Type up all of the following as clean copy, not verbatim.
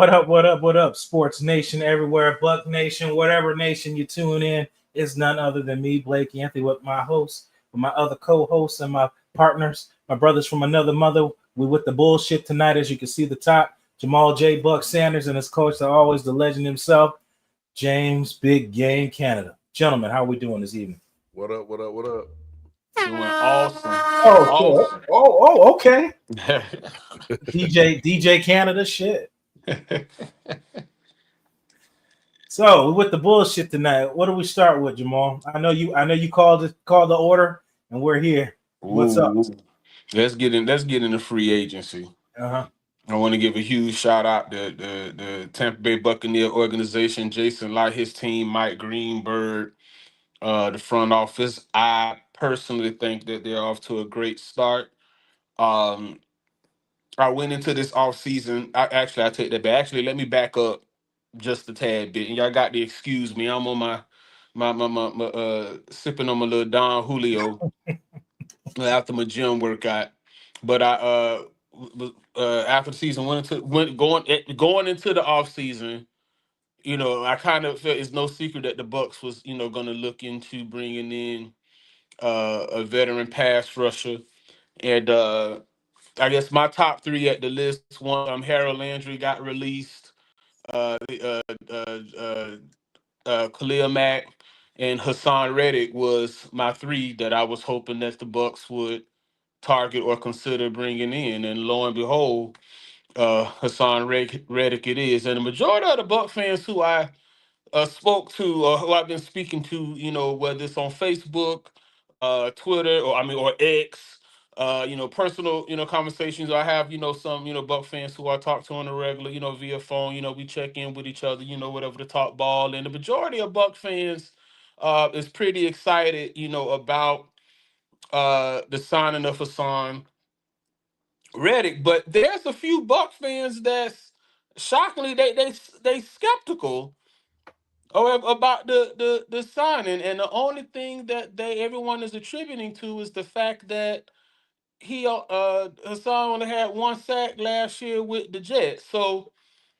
What up, what up, what up, Sports Nation everywhere, Buck Nation, whatever nation you tune in, is none other than me, Blake Anthony, with my host, with my other co-hosts and my partners, my brothers from another mother. We with the bullshit tonight, as you can see the top. Jamal JayBuc Sanders and his coach, always the legend himself, James Big Game Canada. Gentlemen, how are we doing this evening? What up? What up? What up? Doing awesome. Oh, Awesome. shit. Okay. DJ Canada, shit. So we with the bullshit tonight. What do we start with, Jamal? I know you called the order, and we're here. What's up? Ooh. Let's get into free agency. Uh-huh. I want to give a huge shout out to the Tampa Bay Buccaneer organization, Jason Light, his team, Mike Greenberg, the front office. I personally think that they're off to a great start. Um, I went into this off season. I take that back. Actually, let me back up just a tad bit. And y'all got to excuse me. I'm on my sipping on my little Don Julio after my gym workout. But after the season going into the off season, I kind of felt it's no secret that the Bucks was going to look into bringing in a veteran pass rusher, and I guess my top three at the list. One, Harold Landry got released. Khalil Mack and Hassan Reddick was my three that I was hoping that the Bucks would target or consider bringing in, and lo and behold, Reddick it is. And the majority of the Buck fans who I spoke to, or who I've been speaking to, whether it's on Facebook, Twitter, or X, personal, conversations. I have, some, Buck fans who I talk to on a regular, via phone. We check in with each other, whatever to talk ball. And the majority of Buck fans is pretty excited, about the signing of Hassan Reddick. But there's a few Buck fans that's shockingly they skeptical about the signing, and the only thing that everyone is attributing to is the fact that he Hassan only had one sack last year with the Jets. So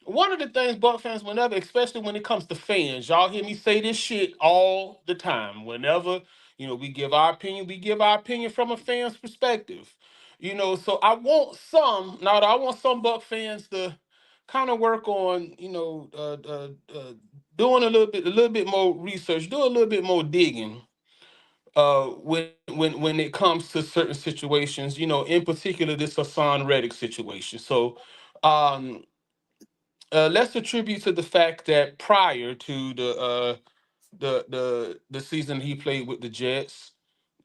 one of the things Buck fans, whenever, especially when it comes to fans, y'all hear me say this shit all the time. Whenever we give our opinion from a fan's perspective. So I want some Buck fans to kind of work on, doing a little bit more research, do a little bit more digging. When it comes to certain situations, in particular this Hassan Reddick situation. So, um, let's attribute to the fact that prior to the season he played with the Jets,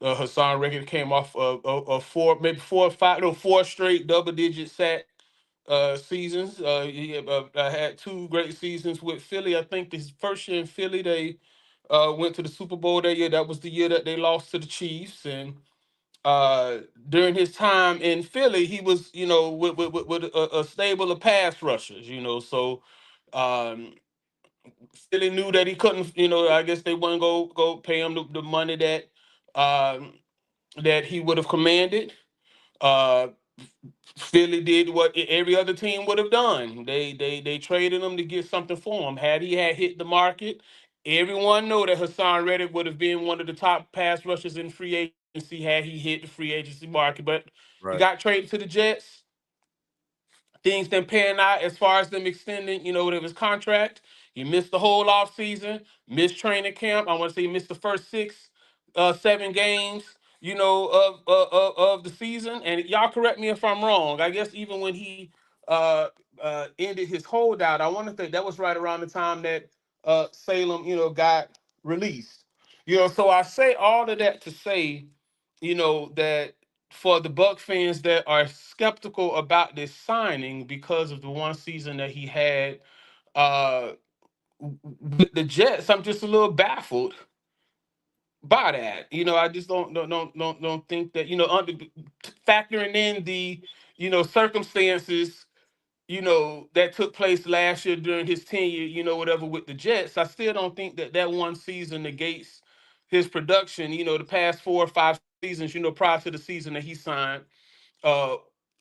Hassan Reddick came off of four, maybe four or five, no, four straight double-digit sack seasons. He had two great seasons with Philly. I think his first year in Philly, they went to the Super Bowl that year. That was the year that they lost to the Chiefs. And during his time in Philly, he was, with a stable of pass rushers. So um, Philly knew that he couldn't. I guess they wouldn't go pay him the money um, that he would have commanded. Uh, Philly did what every other team would have done. They traded him to get something for him. Had he had hit the market, everyone know that Hassan Reddick would have been one of the top pass rushers in free agency had he hit the free agency market. But he Right. got traded to the Jets. Things didn't pan out as far as them extending, his contract. He missed the whole off season, missed training camp. I want to say he missed the first 7 games, of the season. And y'all correct me if I'm wrong. I guess even when he ended his holdout, I want to think that was right around the time that Salem, got released. So I say all of that to say, that for the Buck fans that are skeptical about this signing because of the one season that he had uh, with the Jets, I'm just a little baffled by that. I just don't think that factoring in the circumstances that took place last year during his tenure, whatever with the Jets. I still don't think that one season negates his production. The past 4 or 5 seasons, prior to the season that he signed uh,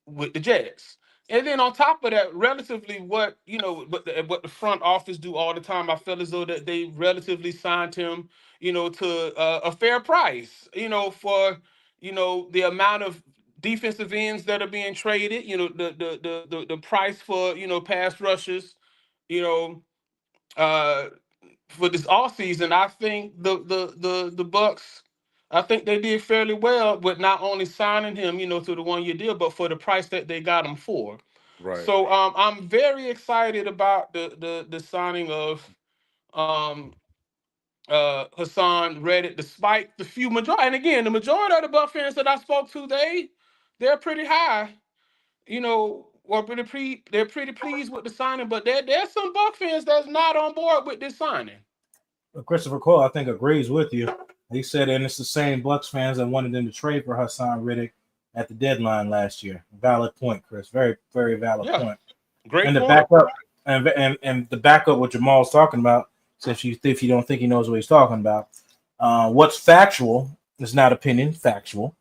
with the Jets. And then on top of that, relatively what what the front office do all the time, I feel as though that they relatively signed him, to a fair price, for the amount of defensive ends that are being traded, the price for pass rushers, you know, uh, for this off season. I think the Bucks. I think they did fairly well with not only signing him, to the 1 year deal, but for the price that they got him for. Right. So I'm very excited about the signing of um, Hassan Reddick, despite the few majority. And again, the majority of the Buck fans that I spoke to, they're pretty high, or they're pretty pleased with the signing. But there's some Buck fans that's not on board with this signing. Christopher Cole, I think, agrees with you. He said, and it's the same Bucks fans that wanted them to trade for Hassan Reddick at the deadline last year. Valid point, Chris. Very, very valid point. Great and the point. backup and the backup what Jamal's talking about. So if you don't think he knows what he's talking about, what's factual is not opinion. Factual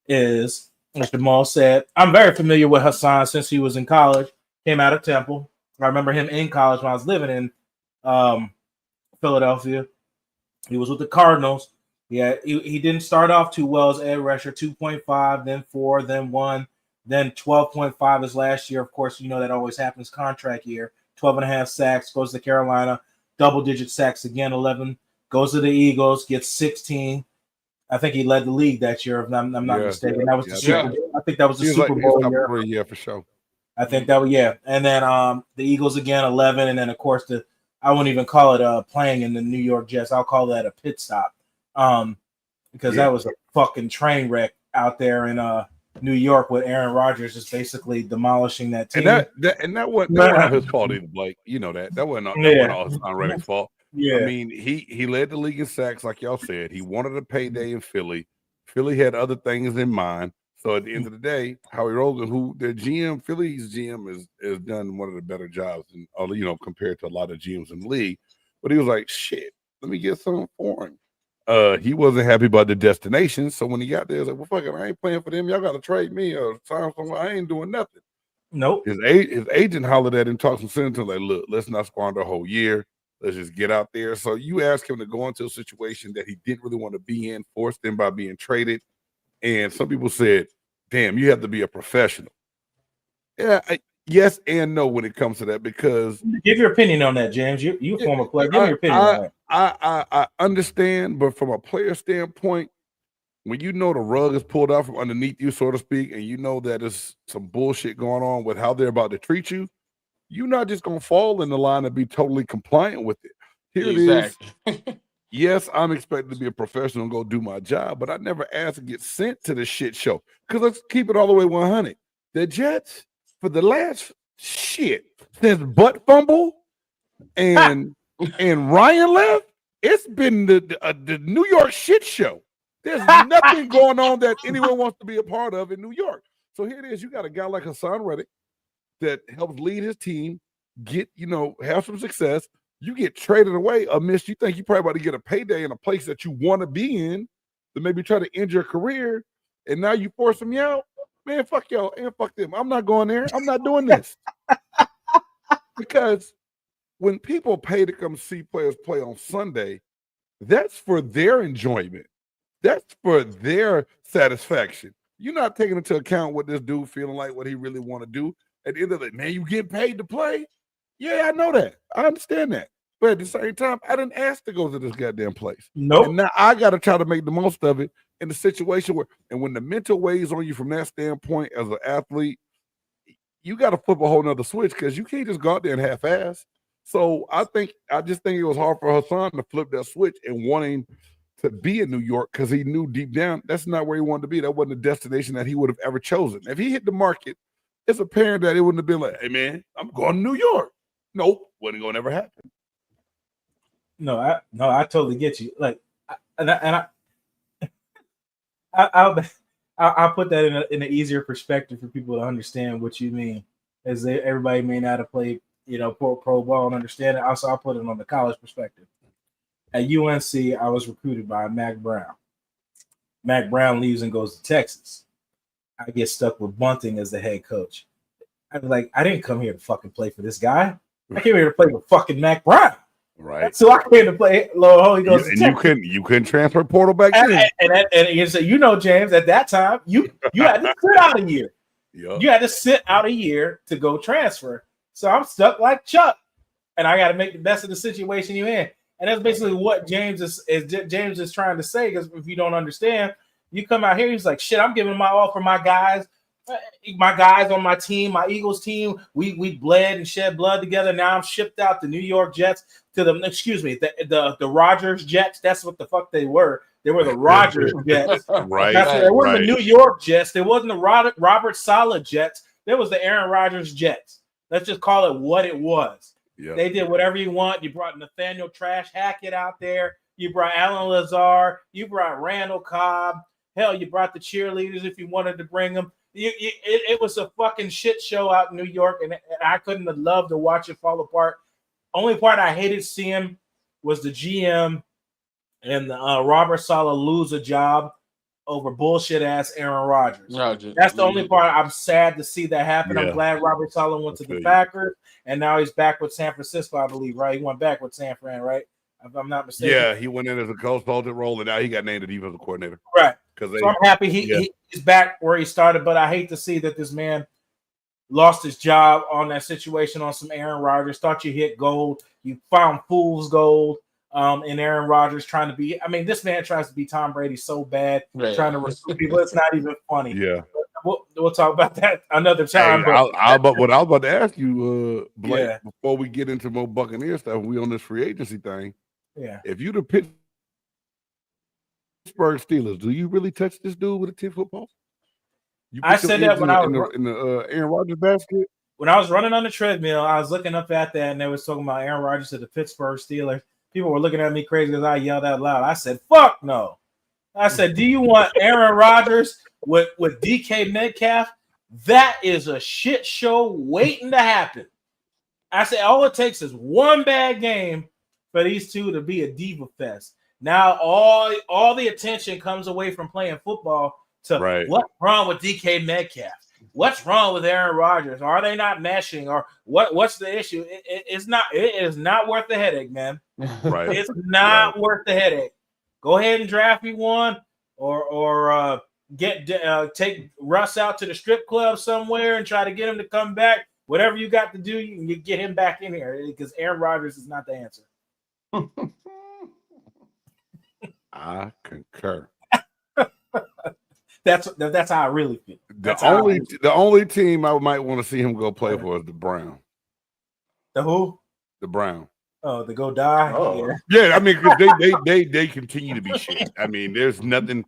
is, as Jamal said, I'm very familiar with Hassan since he was in college. Came out of Temple. I remember him in college when I was living in Philadelphia. He was with the Cardinals. Yeah, he didn't start off too well as edge rusher, 2.5, then 4, then 1, then 12.5 his last year. Of course, that always happens contract year. 12.5 sacks, goes to Carolina, double-digit sacks again, 11, goes to the Eagles, gets 16. I think he led the league that year, if I'm not mistaken. That was the Super. I think that was the Super Bowl year. Yeah, for sure. I think that was, yeah. And then the Eagles again, 11, and then, of course, I wouldn't even call it playing in the New York Jets. I'll call that a pit stop, because that was a fucking train wreck out there in New York with Aaron Rodgers just basically demolishing that team. And that wasn't his fault either, Blake. You know that wasn't all Hassan Reddick's fault. Yeah, I mean he led the league in sacks, like y'all said. He wanted a payday in Philly. Philly had other things in mind. So at the end of the day, Howie Roseman, who their GM, Philly's GM, has done one of the better jobs, compared to a lot of GMs in the league. But he was like, "Shit, let me get something for him." He wasn't happy about the destination, so when he got there, he was like, "Well, fuck it, I ain't playing for them. Y'all got to trade me or sign somewhere. I ain't doing nothing." Nope. His agent hollered at him, talked some sense to him, like, "Look, let's not squander a whole year. Let's just get out there." So you ask him to go into a situation that he didn't really want to be in, forced in by being traded. And some people said, "Damn, you have to be a professional." Yeah, yes and no when it comes to that, because give your opinion on that, James. You a former player. Give me your opinion on that. I understand, but from a player standpoint, when the rug is pulled out from underneath you, so to speak, and that there's some bullshit going on with how they're about to treat you, you're not just gonna fall in the line and be totally compliant with it. Here it is. Yes, I'm expected to be a professional and go do my job, but I never asked to get sent to the shit show. Because let's keep it all the way 100. The Jets, for the last since Butt Fumble and Ryan left, it's been the New York shit show. There's nothing going on that anyone wants to be a part of in New York. So here it is. You got a guy like Hassan Reddick that helps lead his team, have some success. You get traded away amidst you think you probably about to get a payday in a place that you want to be in to maybe try to end your career, and now you force them out. Man, fuck y'all and fuck them. I'm not going there. I'm not doing this. Because when people pay to come see players play on Sunday, that's for their enjoyment. That's for their satisfaction. You're not taking into account what this dude feeling like, what he really want to do. At the end of it, man, you get paid to play. Yeah, I know that. I understand that. But at the same time, I didn't ask to go to this goddamn place. Nope. And now I got to try to make the most of it in the situation where, and when the mental weighs on you from that standpoint as an athlete, you got to flip a whole nother switch because you can't just go out there and half-ass. So I just think it was hard for Hassan to flip that switch and wanting to be in New York because he knew deep down that's not where he wanted to be. That wasn't a destination that he would have ever chosen. If he hit the market, it's apparent that it wouldn't have been like, "Hey, man, I'm going to New York." Nope, wasn't going to ever happen. No, I totally get you. Like, I'll put that in an easier perspective for people to understand what you mean, as everybody may not have played, pro ball and understand it. Also, I'll put it on the college perspective. At UNC, I was recruited by Mac Brown. Mac Brown leaves and goes to Texas. I get stuck with Bunting as the head coach. I was like, I didn't come here to fucking play for this guy. I came here to play with fucking Mac Brown. Right. So I came to play Lord Holy Ghost. And you couldn't transfer portal back then. And you say, James, at that time, you had to sit out a year. Yep. You had to sit out a year to go transfer. So I'm stuck like Chuck. And I got to make the best of the situation you're in. And that's basically what James is trying to say. Because if you don't understand, you come out here, he's like, shit, I'm giving my all for my guys on my team, my Eagles team. We bled and shed blood together. Now I'm shipped out the New York Jets to the Rodgers Jets. That's what the fuck they were. They were the Rodgers Jets. Right. They weren't the New York Jets. They wasn't the Robert Saleh Jets. There was the Aaron Rodgers Jets. Let's just call it what it was. Yep. They did whatever you want. You brought Nathaniel Trash Hackett out there. You brought Alan Lazar. You brought Randall Cobb. Hell, you brought the cheerleaders if you wanted to bring them. It was a fucking shit show out in New York, and I couldn't have loved to watch it fall apart. Only part I hated seeing was the GM and Robert Saleh lose a job over bullshit ass Aaron Rodgers. That's the only part I'm sad to see that happen. Yeah. I'm glad Robert Saleh went to the Packers, and now he's back with San Francisco, I believe, right? He went back with San Fran, right? If I'm not mistaken. Yeah, he went in as a consultant role, and now he got named the defensive coordinator. Right. So I'm happy he's back where he started, but I hate to see that this man lost his job on that situation on some Aaron Rodgers. Thought you hit gold. You found fool's gold in Aaron Rodgers trying to be. I mean, this man tries to be Tom Brady so bad, trying to recruit people. It's not even funny. Yeah. We'll talk about that another time. Hey, what I was about to ask you, Blake, before we get into more Buccaneer stuff, we on this free agency thing. Yeah. If you the Pittsburgh Steelers, do you really touch this dude with a 10-foot pole? I said that when I was in the Aaron Rodgers basket. When I was running on the treadmill, I was looking up at that, and they was talking about Aaron Rodgers to the Pittsburgh Steelers. People were looking at me crazy because I yelled out loud. I said, "Fuck no!" I said, "Do you want Aaron Rodgers with DK Metcalf? That is a shit show waiting to happen." I said, all it takes is one bad game for these two to be a diva fest. Now all the attention comes away from playing football to what's wrong with DK Metcalf? What's wrong with Aaron Rodgers? Are they not meshing? Or what's the issue? It is not worth the headache, man. Right. It's not worth the headache. Go ahead and draft me one, or take Russ out to the strip club somewhere and try to get him to come back. Whatever you got to do, you can get him back in here because Aaron Rodgers is not the answer. I concur. That's how I really feel. The only team I might want to see him go play for is the Browns. The who? The Browns. Oh, the go die. Oh. Yeah. I mean, because they continue to be shit. I mean, there's nothing.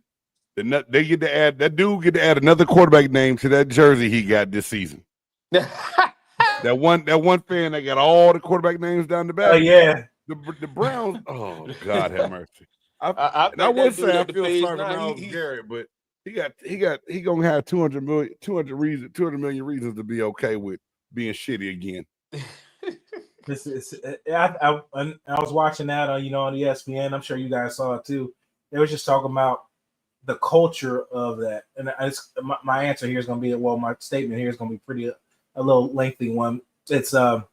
They get to add that dude get to add another quarterback name to that jersey he got this season. that one fan that got all the quarterback names down the back. Oh yeah. The Browns. Oh God, have mercy. I would say I feel sorry for Miles Garrett, but he gonna have 200 million reasons to be okay with being shitty again. I was watching that on ESPN. I'm sure you guys saw it too. They were just talking about the culture of that, and my answer here is going to be my statement here is going to be a little lengthy one. It's the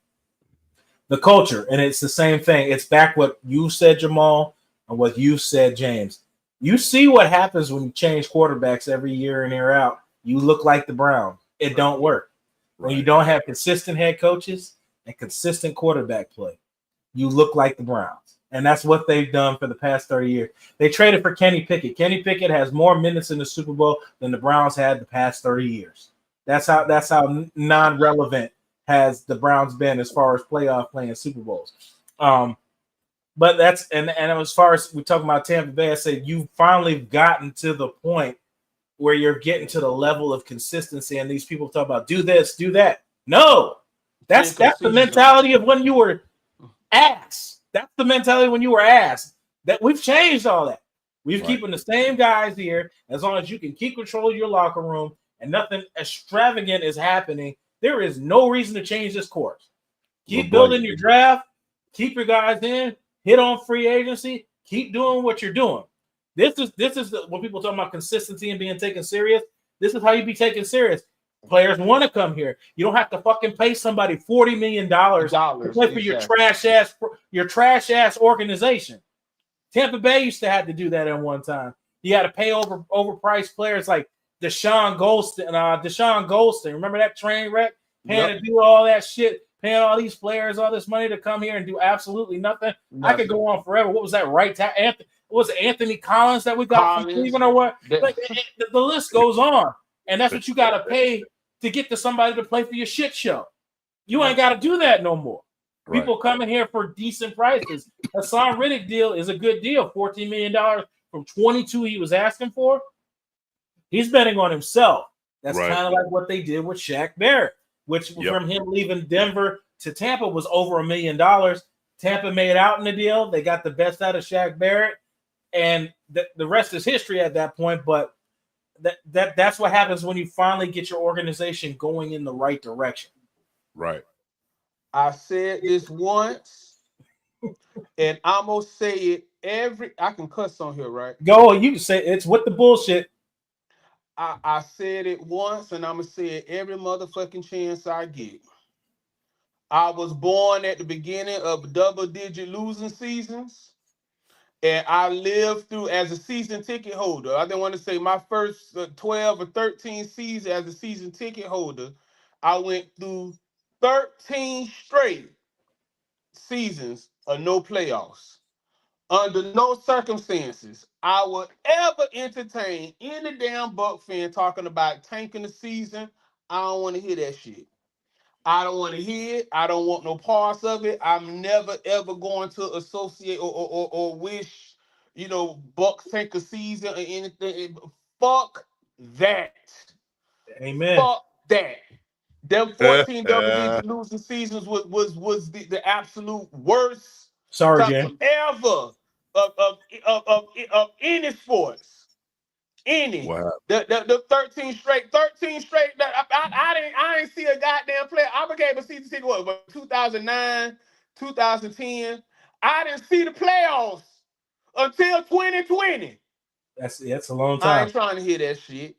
culture, and it's the same thing. It's back what you said, Jamal, and what you said, James. You see what happens when you change quarterbacks every year in year out. You look like the Browns. It don't work when you don't have consistent head coaches and consistent quarterback play. You look like the Browns. And that's what they've done for the past 30 years. They traded for Kenny Pickett. Kenny Pickett has more minutes in the Super Bowl than the Browns had the past 30 years. That's how non-relevant has the Browns been as far as playoff playing Super Bowls. But that's and as far as we're talking about Tampa Bay, I said you've finally gotten to the point where you're getting to the level of consistency, and these people talk about do this, do that. No, that's the mentality of when you were ass. That's the mentality when you were ass. That we've changed all that. We've keeping the same guys here. As long as you can keep control of your locker room and nothing extravagant is happening, there is no reason to change this course. Keep building your draft. Keep your guys in. Hit on free agency. Keep doing what you're doing. This is when people talk about consistency and being taken serious. This is how you be taken serious. Players want to come here. You don't have to fucking pay somebody $40 million to play for your trash ass organization. Tampa Bay used to have to do that at one time. You had to pay overpriced players like Deshaun Goldstein. Remember that train wreck? Paying to do all that shit, paying all these players all this money to come here and do absolutely nothing. I could go on forever. What was that Anthony Collins that we got from Cleveland or what? Like, the list goes on. And that's what you got to pay to get to somebody to play for your shit show. You ain't got to do that no more. Right. People coming here for decent prices. Hassan Reddick deal is a good deal. $14 million from 22 he was asking for. He's betting on himself. That's kind of like what they did with Shaq Barrett, which from him leaving Denver to Tampa was over $1 million. Tampa made out in the deal. They got the best out of Shaq Barrett. And the rest is history at that point. But that's what happens when you finally get your organization going in the right direction. Right. I said this once, and I'm gonna say it I can cuss on here, right? Go, you can say it's with the bullshit. I said it once, and I'm gonna say it every motherfucking chance I get. I was born at the beginning of double-digit losing seasons. And I lived through as a season ticket holder. I didn't want to say my first 12 or 13 seasons as a season ticket holder. I went through 13 straight seasons of no playoffs. Under no circumstances I would ever entertain any damn Buck fan talking about tanking the season. I don't want to hear that shit. I don't want to hear it. I don't want no parts of it. I'm never ever going to associate or wish, Bucks tank a season or anything. Fuck that. Amen. Fuck that. Them 14 double-digit losing seasons was the absolute worst time ever of any sports. The 13 straight. I didn't see a goddamn player. I became a season ticket what 2009, 2010. I didn't see the playoffs until 2020. That's a long time. I ain't trying to hear that shit.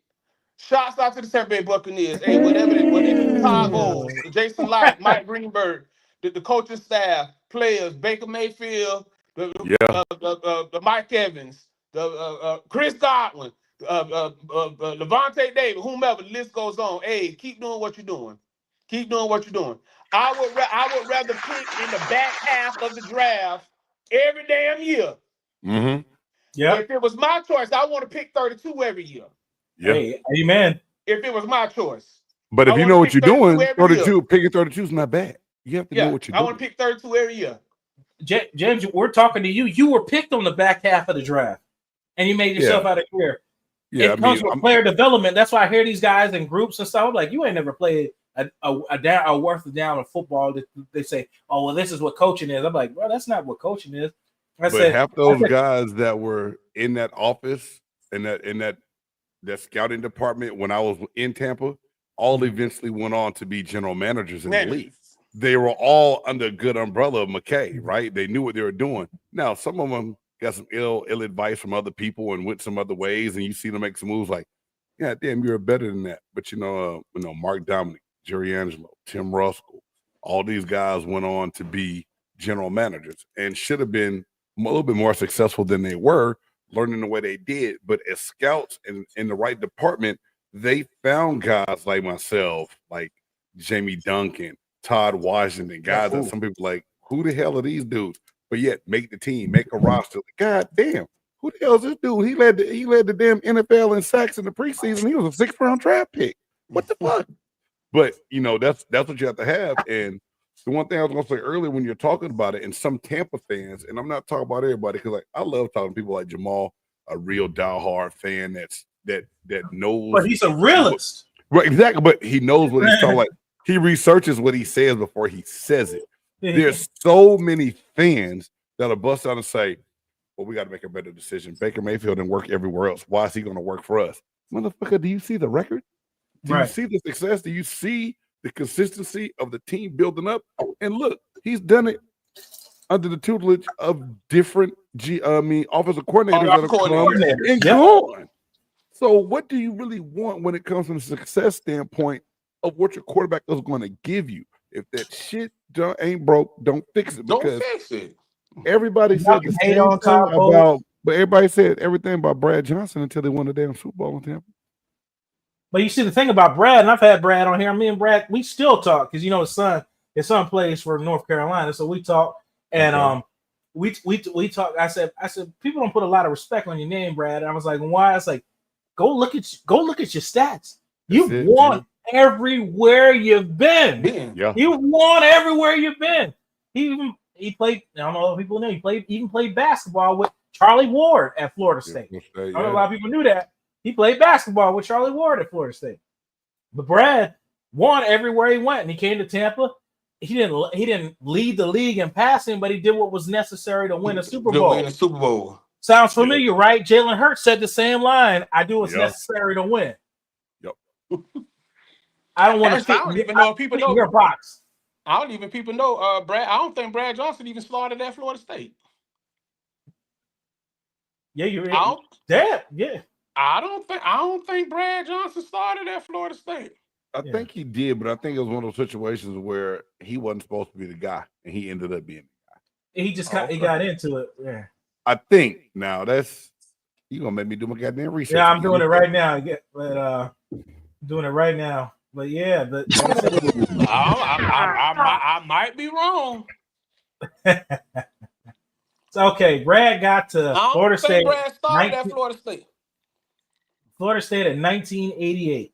Shouts out to the Tampa Bay Buccaneers. Hey, whatever they do, Todd Bowles, Jason Light, Mike Greenberg, the coaching staff, players, Baker Mayfield, the Mike Evans, the Chris Godwin. Levante David, whomever, the list goes on. Hey, keep doing what you're doing. Keep doing what you're doing. I would rather pick in the back half of the draft every damn year. Mm-hmm. Yeah. If it was my choice, I want to pick 32 every year. Yeah. Hey, amen. If it was my choice. But if you know what you're doing, 32, picking 32 is not bad. You have to know what you're doing. I want to pick 32 every year. James, we're talking to you. You were picked on the back half of the draft, and you made yourself out of career. Yeah, it comes with player development. That's why I hear these guys in groups and stuff. I'm like, you ain't never played a worth of down of football. They say, oh, well, this is what coaching is. I'm like, bro, that's not what coaching is. Half those guys that were in that office and that scouting department when I was in Tampa, all eventually went on to be general managers in the league. They were all under a good umbrella of McKay, right? They knew what they were doing. Now, some of them got some ill advice from other people and went some other ways, and you see them make some moves like, yeah, damn, you're better than that. But Mark Dominic, Jerry Angelo, Tim Ruskell, all these guys went on to be general managers and should have been a little bit more successful than they were, learning the way they did. But as scouts and in the right department, they found guys like myself, like Jamie Duncan, Todd Washington, guys that some people like, who the hell are these dudes? But yet make the team, make a roster. God damn, who the hell is this dude? He led the damn NFL in sacks in the preseason. He was a 6th round draft pick. What the fuck? But that's what you have to have. And the one thing I was gonna say earlier when you're talking about it, and some Tampa fans, and I'm not talking about everybody, because I love talking to people like Jamal, a real diehard fan that knows. But he's a realist. Right, exactly. But he knows what he's talking like. He researches what he says before he says it. There's so many fans that'll bust out and say, well, we got to make a better decision. Baker Mayfield didn't work everywhere else. Why is he going to work for us? Motherfucker, do you see the record? Do you see the success? Do you see the consistency of the team building up? And look, he's done it under the tutelage of different offensive coordinators that have come and gone. So what do you really want when it comes from a success standpoint of what your quarterback is going to give you. If that shit ain't broke, don't fix it. Don't Because fix it. everybody said the hate same on thing Todd Bowles. but everybody said everything about Brad Johnson until they won the damn Super Bowl in Tampa. But you see the thing about Brad, and I've had Brad on here. Me and Brad, we still talk because his son plays for North Carolina, so we talk and we talk. I said people don't put a lot of respect on your name, Brad. And I was like, why? It's like go look at your stats. You've won everywhere you've been. Yeah, you've won everywhere you've been. He played. I don't know if people know he played basketball with Charlie Ward at Florida State. I don't know a lot of people knew that. He played basketball with Charlie Ward at Florida State. But Brad won everywhere he went, and he came to Tampa. He didn't lead the league in passing, but he did what was necessary to win a Super Bowl. Win a Super Bowl. Sounds familiar, right? Jalen Hurts said the same line. I do what's necessary to win. Yep. I don't want to. I don't even know if people know your box. I don't even people know Brad. I don't think Brad Johnson even started at Florida State. Yeah, you're right. Yeah. I don't think Brad Johnson started at Florida State. I think he did, but I think it was one of those situations where he wasn't supposed to be the guy, and he ended up being the guy. He just he got into it. Yeah. I think now you gonna make me do my goddamn research. Yeah, I'm doing it right now. Doing it right now. But yeah, I might be wrong. It's okay. Brad got to Florida State. Brad started at Florida State. Florida State in 1988.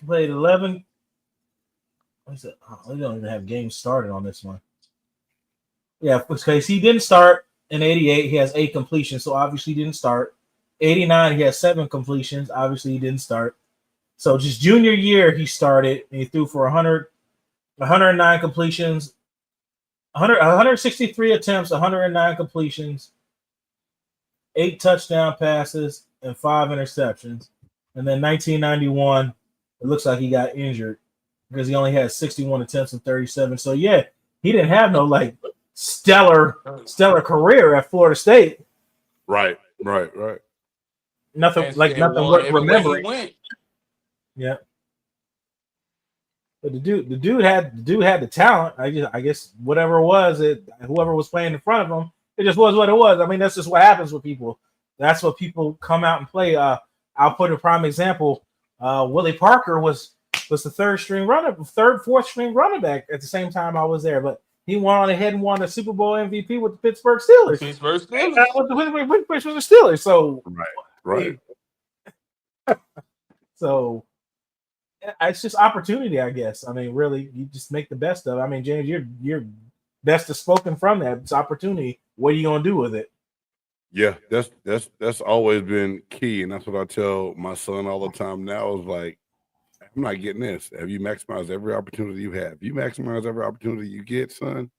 Played 11. What is it? We don't even have games started on this one. Yeah, because he didn't start in 88. He has 8 completions, so obviously he didn't start. 89, he has 7 completions. Obviously he didn't start. So just junior year, he started, and he threw for 109 completions, 163 attempts, 109 completions, 8 touchdown passes, and 5 interceptions. And then 1991, it looks like he got injured because he only had 61 attempts and 37. So yeah, he didn't have no stellar career at Florida State. Right. Nothing worth remembering. Yeah. But the dude had the talent. I guess whatever it was, whoever was playing in front of him, it just was what it was. I mean, that's just what happens with people. That's what people come out and play. I'll put a prime example. Willie Parker was the fourth string running back at the same time I was there, but he went on ahead and won a Super Bowl MVP with the Pittsburgh Steelers. With the Steelers. So right. So it's just opportunity, I guess. I mean, really, you just make the best of it. I mean, James, you're best of spoken from that. It's opportunity. What are you gonna do with it? Yeah, that's always been key, and that's what I tell my son all the time now. Is like, I'm not getting this. Have you maximized every opportunity you have? If you maximize every opportunity you get, son,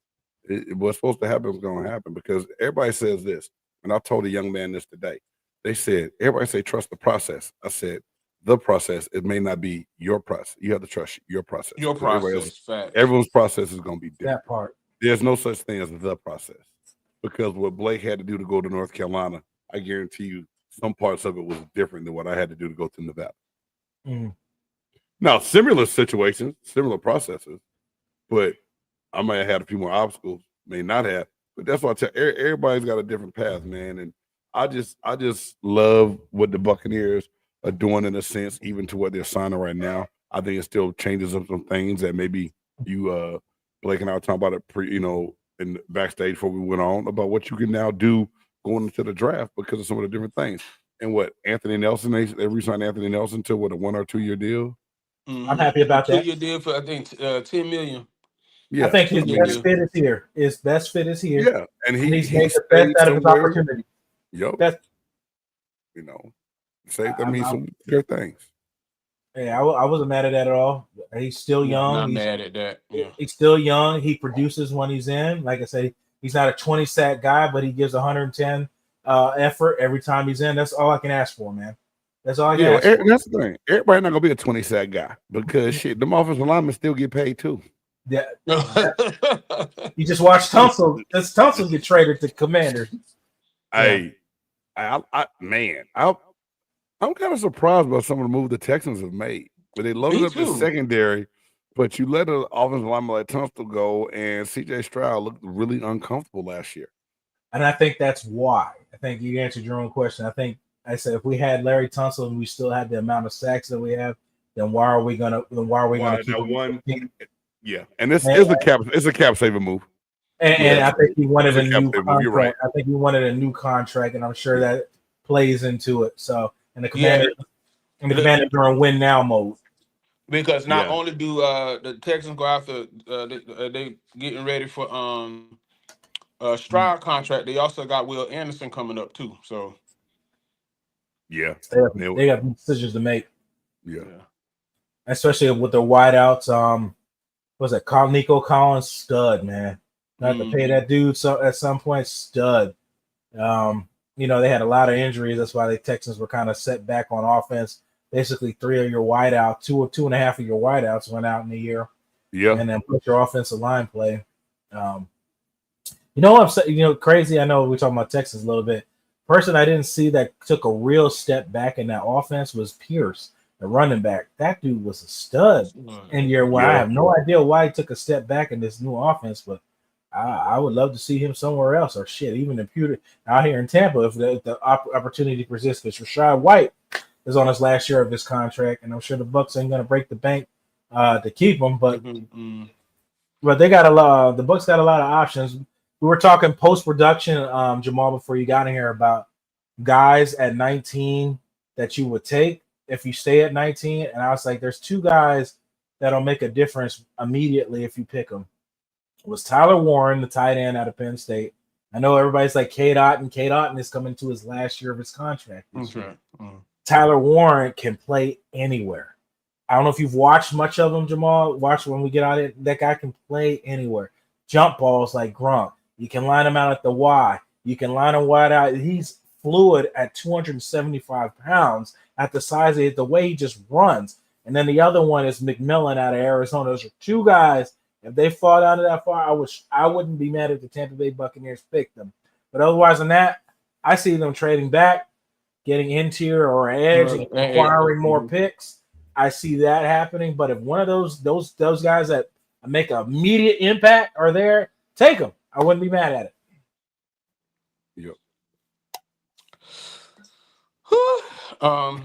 what's supposed to happen is going to happen, because everybody says this, and I told a young man this today. They said, everybody say trust the process. I said, the process, it may not be your process. You have to trust your process. Your process. Everyone's process is going to be different. That part. There's no such thing as the process, because what Blake had to do to go to North Carolina, I guarantee you some parts of it was different than what I had to do to go to Nevada. Mm. Now, similar situations, similar processes, but I might have had a few more obstacles, may not have. But that's why I tell everybody's got a different path, man. And I just love what the Buccaneers are doing, in a sense, even to what they're signing right now. I think it still changes up some things that maybe you, Blake and I were talking about it in the backstage before we went on, about what you can now do going into the draft because of some of the different things. And what Anthony Nelson, they re-signed Anthony Nelson to what, a 1 or 2 year deal. Mm-hmm. I'm happy about that. 2 year deal for I think $10 million. Yeah, I think his best fit is here. His best fit is here. Yeah, and he's made the best out of his opportunity. Yep. That means some good things. Yeah, I wasn't mad at that at all. He's still young. Not mad at that. Yeah. He's still young. He produces when he's in. Like I say, he's not a 20 sack guy, but he gives 110 effort every time he's in. That's all I can ask for, man. That's all I can ask for. That's the thing. Everybody not gonna be a 20 sack guy, because shit, them offensive linemen still get paid too. Yeah. You just watch Tunsil. Does Tunsil get traded to Commanders? I'm kind of surprised by some of the moves the Texans have made. But they loaded Me up the too. secondary, but you let an offensive lineman like Tunstall go, and C.J. Stroud looked really uncomfortable last year. And I think that's why. I think you answered your own question. I said if we had Larry Tunsil and we still had the amount of sacks that we have, then why are we gonna keep him? One? Yeah, and this is a cap. It's a cap saving move. And I think he wanted a It's a cap new saving move. You're right. contract. I think he wanted a new contract, and I'm sure that plays into it. So, and the Commanders are in win now mode. Because not only do the Texans go after they getting ready for Stroud contract, they also got Will Anderson coming up too. So yeah, they got decisions to make. Yeah, especially with their wideouts. Was it Nico Collins? Stud, man. Not to pay that dude at some point, stud. They had a lot of injuries. That's why the Texans were kind of set back on offense. Basically, 3 of your wideouts, 2 or 2.5 of your wideouts went out in the year. Yeah, and then put your offensive line play. I'm saying, crazy. I know we're talking about Texans a little bit. Person I didn't see that took a real step back in that offense was Pierce, the running back. That dude was a stud in year one. I have no idea why he took a step back in this new offense, but I would love to see him somewhere else, or even imputed out here in Tampa if the opportunity persists. Because Rashad White is on his last year of his contract, and I'm sure the Bucs ain't going to break the bank to keep him. But they got the Bucs got a lot of options. We were talking post production, Jamal, before you got in here about guys at 19 that you would take if you stay at 19, and I was like, there's 2 guys that'll make a difference immediately if you pick them. It was Tyler Warren, the tight end out of Penn State. I know everybody's like Cade Otton. Cade Otton is coming to his last year of his contract. Tyler Warren can play anywhere. I don't know if you've watched much of him, Jamal. Watch when we get out of it. That guy can play anywhere. Jump balls like Gronk. You can line him out at the Y. You can line him wide out. He's fluid at 275 pounds at the size of the way he just runs. And then the other one is McMillan out of Arizona. Those are 2 guys. If they fall down to that far, I wouldn't be mad if the Tampa Bay Buccaneers picked them. But otherwise than that, I see them trading back, getting interior or edge, and acquiring more picks. I see that happening. But if one of those guys that make an immediate impact are there, take them. I wouldn't be mad at it. Yep. I'm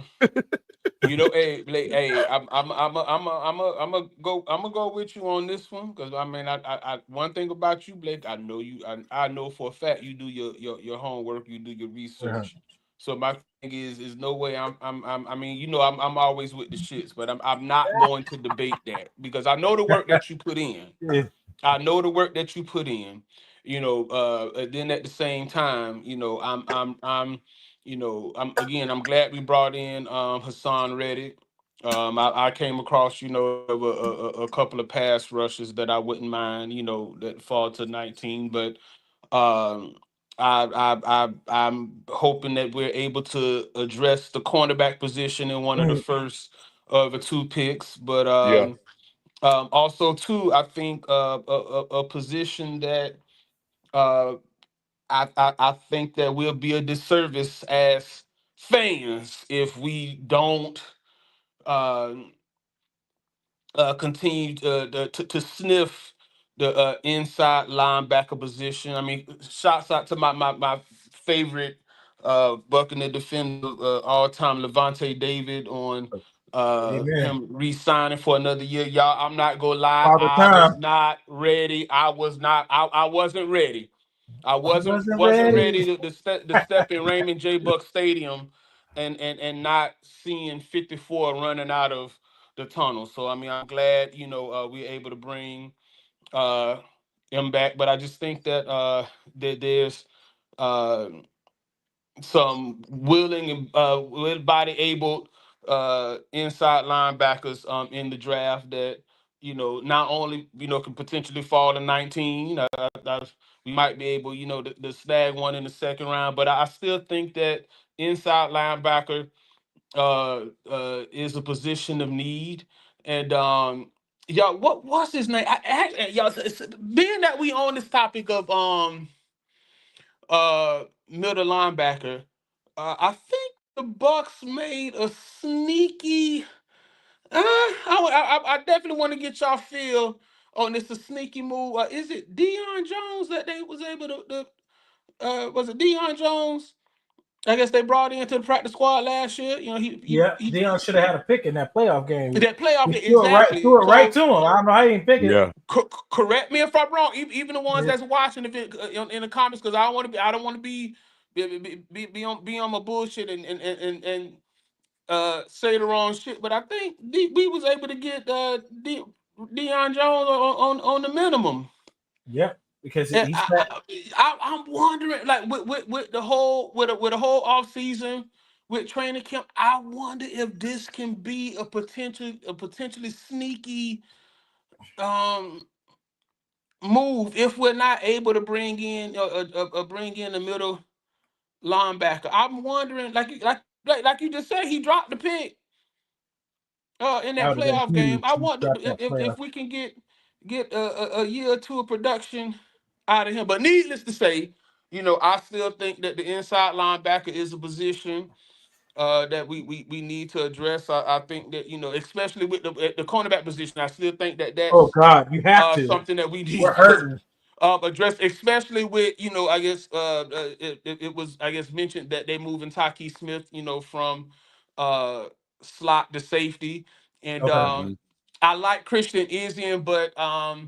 gonna go with you on this one because I one thing about you, Blake, I know for a fact you do your homework, you do your research. So my thing is no way I'm always with the shits, but I'm not going to debate that because I know the work that you put in. I know the work that you put in. Then at the same time, I'm glad we brought in Hassan Reddick. I came across, a couple of pass rushes that I wouldn't mind, that fall to 19. But I'm hoping that we're able to address the cornerback position in one of the first of the 2 picks. But also too, I think a position that I think that we'll be a disservice as fans if we don't uh, continue to sniff the inside linebacker position. I mean, shouts out to my favorite Buccaneer defender all time, Levante David, on him re-signing for another year. Y'all, I'm not gonna lie, I was not ready. I wasn't ready. I wasn't ready to step in Raymond JayBuc Stadium and not seeing 54 running out of the tunnel. So I'm glad we're able to bring him back, but I just think that that there's some willing and body able inside linebackers in the draft that not only can potentially fall to 19. We might be able to snag one in the second round, but I still think that inside linebacker is a position of need. And y'all, what's his name? Y'all, being that we on this topic of middle linebacker, I think the Bucks made a sneaky. I definitely want to get y'all feel on this. A sneaky move. Is it Deion Jones that they was able to? Was it Deion Jones? I guess they brought into the practice squad last year. You know, Yeah, he Dion should have had a pick in that playoff game. that playoff He game, threw exactly. it right So to him. I don't know how he didn't pick it. Yeah. Correct me if I'm wrong. Even the ones Yeah. that's watching in the comments, because I don't want to be on my bullshit and say the wrong shit. But I think we was able to get Deion Jones on the minimum. Yep, because And he's that. I'm wondering, like with the whole off season with training camp, I wonder if this can be a potentially sneaky move if we're not able to bring in the middle linebacker. I'm wondering, like you just said, he dropped the pick in That that would have been playoff game. huge. I He wonder dropped that if playoff. we can get a year or two of production out of him. But needless to say, I still think that the inside linebacker is a position that we need to address. I think that, especially with the cornerback position, I still think that Oh that's God, you have to. something that we We're need to hurting. address, especially with, I guess it was, I guess, mentioned that they moving Taki Smith, from uh slot to safety. And Okay, Mhm. I like Christian Izien, but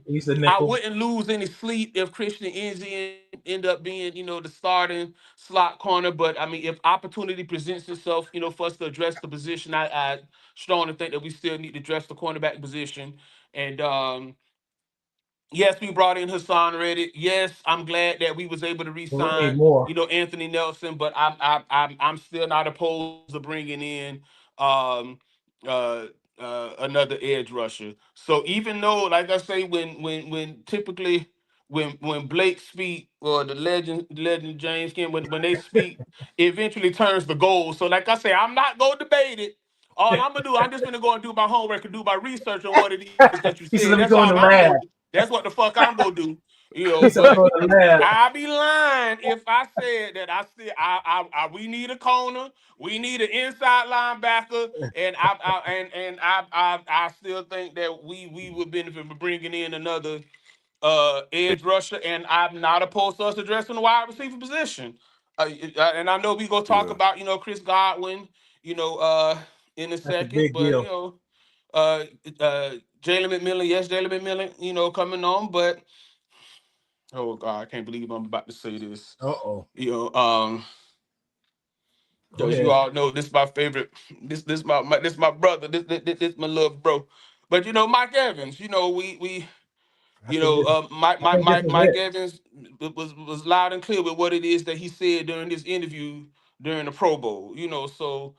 he's the I nickel. wouldn't lose any sleep if Christian Izien end up being, the starting slot corner. But I mean, if opportunity presents itself, for us to address the position, I strongly think that we still need to address the cornerback position. And yes, we brought in Hassan Reddick. Yes, I'm glad that we was able to We need re-sign, more. Anthony Nelson. But I'm still not opposed to bringing in um, another edge rusher. So even though, like I say, when typically when Blake speak, or the legend James Cannida, when they speak, it eventually turns to gold. So like I say, I'm not gonna debate it. All I'm gonna do, I'm just gonna go and do my homework and do my research on what it is that you He said, said. "Let me That's go in all the I'm lab." gonna do. That's what the fuck I'm gonna do. He said, "Let me But go in the lab." I'd be lying if I said that we need a corner, we need an inside linebacker, and I still think that we would benefit from bringing in another edge rusher, and I'm not opposed to us addressing the wide receiver position. And I know we gonna talk Yeah. about Chris Godwin, in a That's a second, big but deal. uh, Jalen McMillan, yes, Jalen McMillan, coming on, but oh God, I can't believe I'm about to say this. Uh-oh. Go Because you ahead. all know this is my favorite. This my brother. This my little bro. But Mike Evans. I think this. I think this is Mike it. Evans was loud and clear with what it is that he said during this interview during the Pro Bowl. So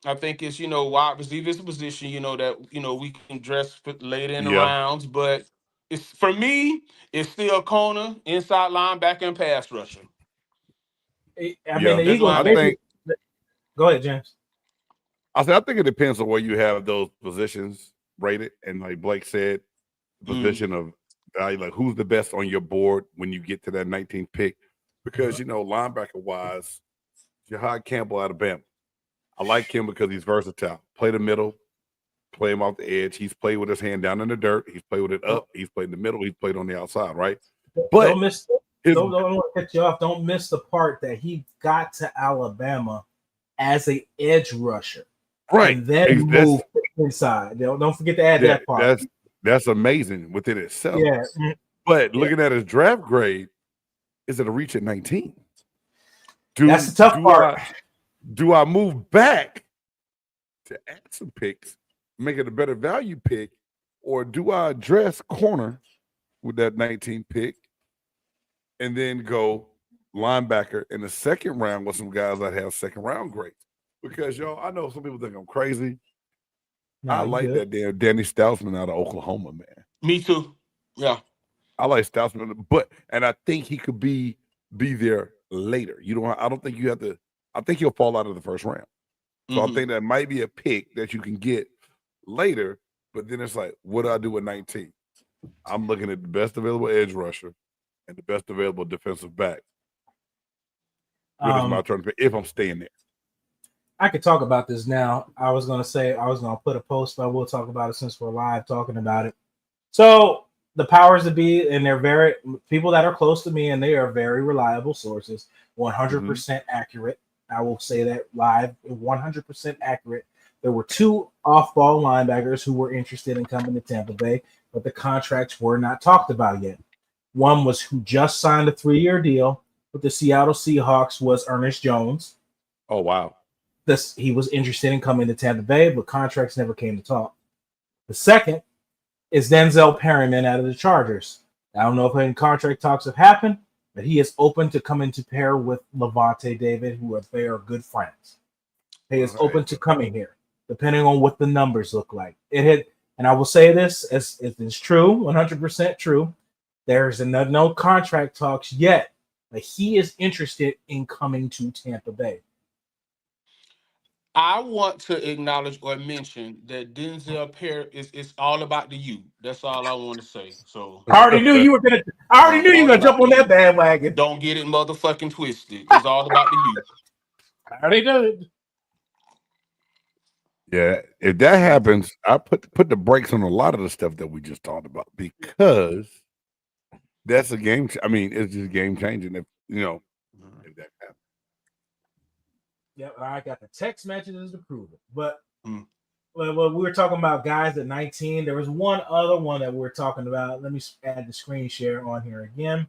I think it's wide receiver is a position that we can dress for later in the Yeah. rounds, but it's for me it's still corner, inside linebacker, and pass rusher. I mean, Yeah. the That's Eagles. why I I'm They at. think could, go ahead, James. I think it depends on where you have those positions rated. And like Blake said, the Mm. position of value, like who's the best on your board when you get to that 19th pick. Because linebacker wise, Jahad Campbell, Alabama. I like him because he's versatile. Play the middle, play him off the edge. He's played with his hand down in the dirt. He's played with it up. He's played in the middle. He's played on the outside, right? But Don't miss. his Don't want to cut you off. Don't miss the part that he got to Alabama as a edge rusher, right, and then that's moved inside. Don't forget to add that part. that's amazing within itself. Yeah. But Yeah. looking at his draft grade, is it a reach at 19? That's the tough part. Do I move back to add some picks, make it a better value pick, or do I address corner with that 19 pick and then go linebacker in the second round with some guys that have second round grades? Because I know some people think I'm crazy. Nah, I you like good. that damn Danny Stoutsman out of Oklahoma, man. Me too. Yeah. I like Stoutsman, and I think he could be there later. I don't think you have to. I think he'll fall out of the first round. So I think that might be a pick that you can get later. But then it's like, what do I do at 19? I'm looking at the best available edge rusher and the best available defensive back. when it's my turn to pick, if I'm staying there. I could talk about this now. I was going to put a post, but we'll talk about it since we're live talking about it. So the powers that be, and they're very people that are close to me, and they are very reliable sources, 100% accurate. I will say that live, 100% accurate. There were 2 off-ball linebackers who were interested in coming to Tampa Bay, but the contracts were not talked about yet. One was who just signed a 3-year deal with the Seattle Seahawks was Ernest Jones. Oh, wow. He was interested in coming to Tampa Bay, but contracts never came to talk. The second is Denzel Perryman out of the Chargers. I don't know if any contract talks have happened, but he is open to coming to pair with Levante David, they are good friends. He is open to coming here, depending on what the numbers look like. And I will say this, as it is true, 100% true. There's no contract talks yet, but he is interested in coming to Tampa Bay. I want to acknowledge or mention that Denzel Perry is all about the you. That's all I want to say. So I already knew you were gonna jump on that bandwagon. Don't get it motherfucking twisted. It's all about the you. I already knew it. Yeah, if that happens, I put the brakes on a lot of the stuff that we just talked about because that's a game. It's just game changing. If that happens. Yep, I got the text messages to prove it. But well, we were talking about guys at 19. There was one other one that we were talking about. Let me add the screen share on here again.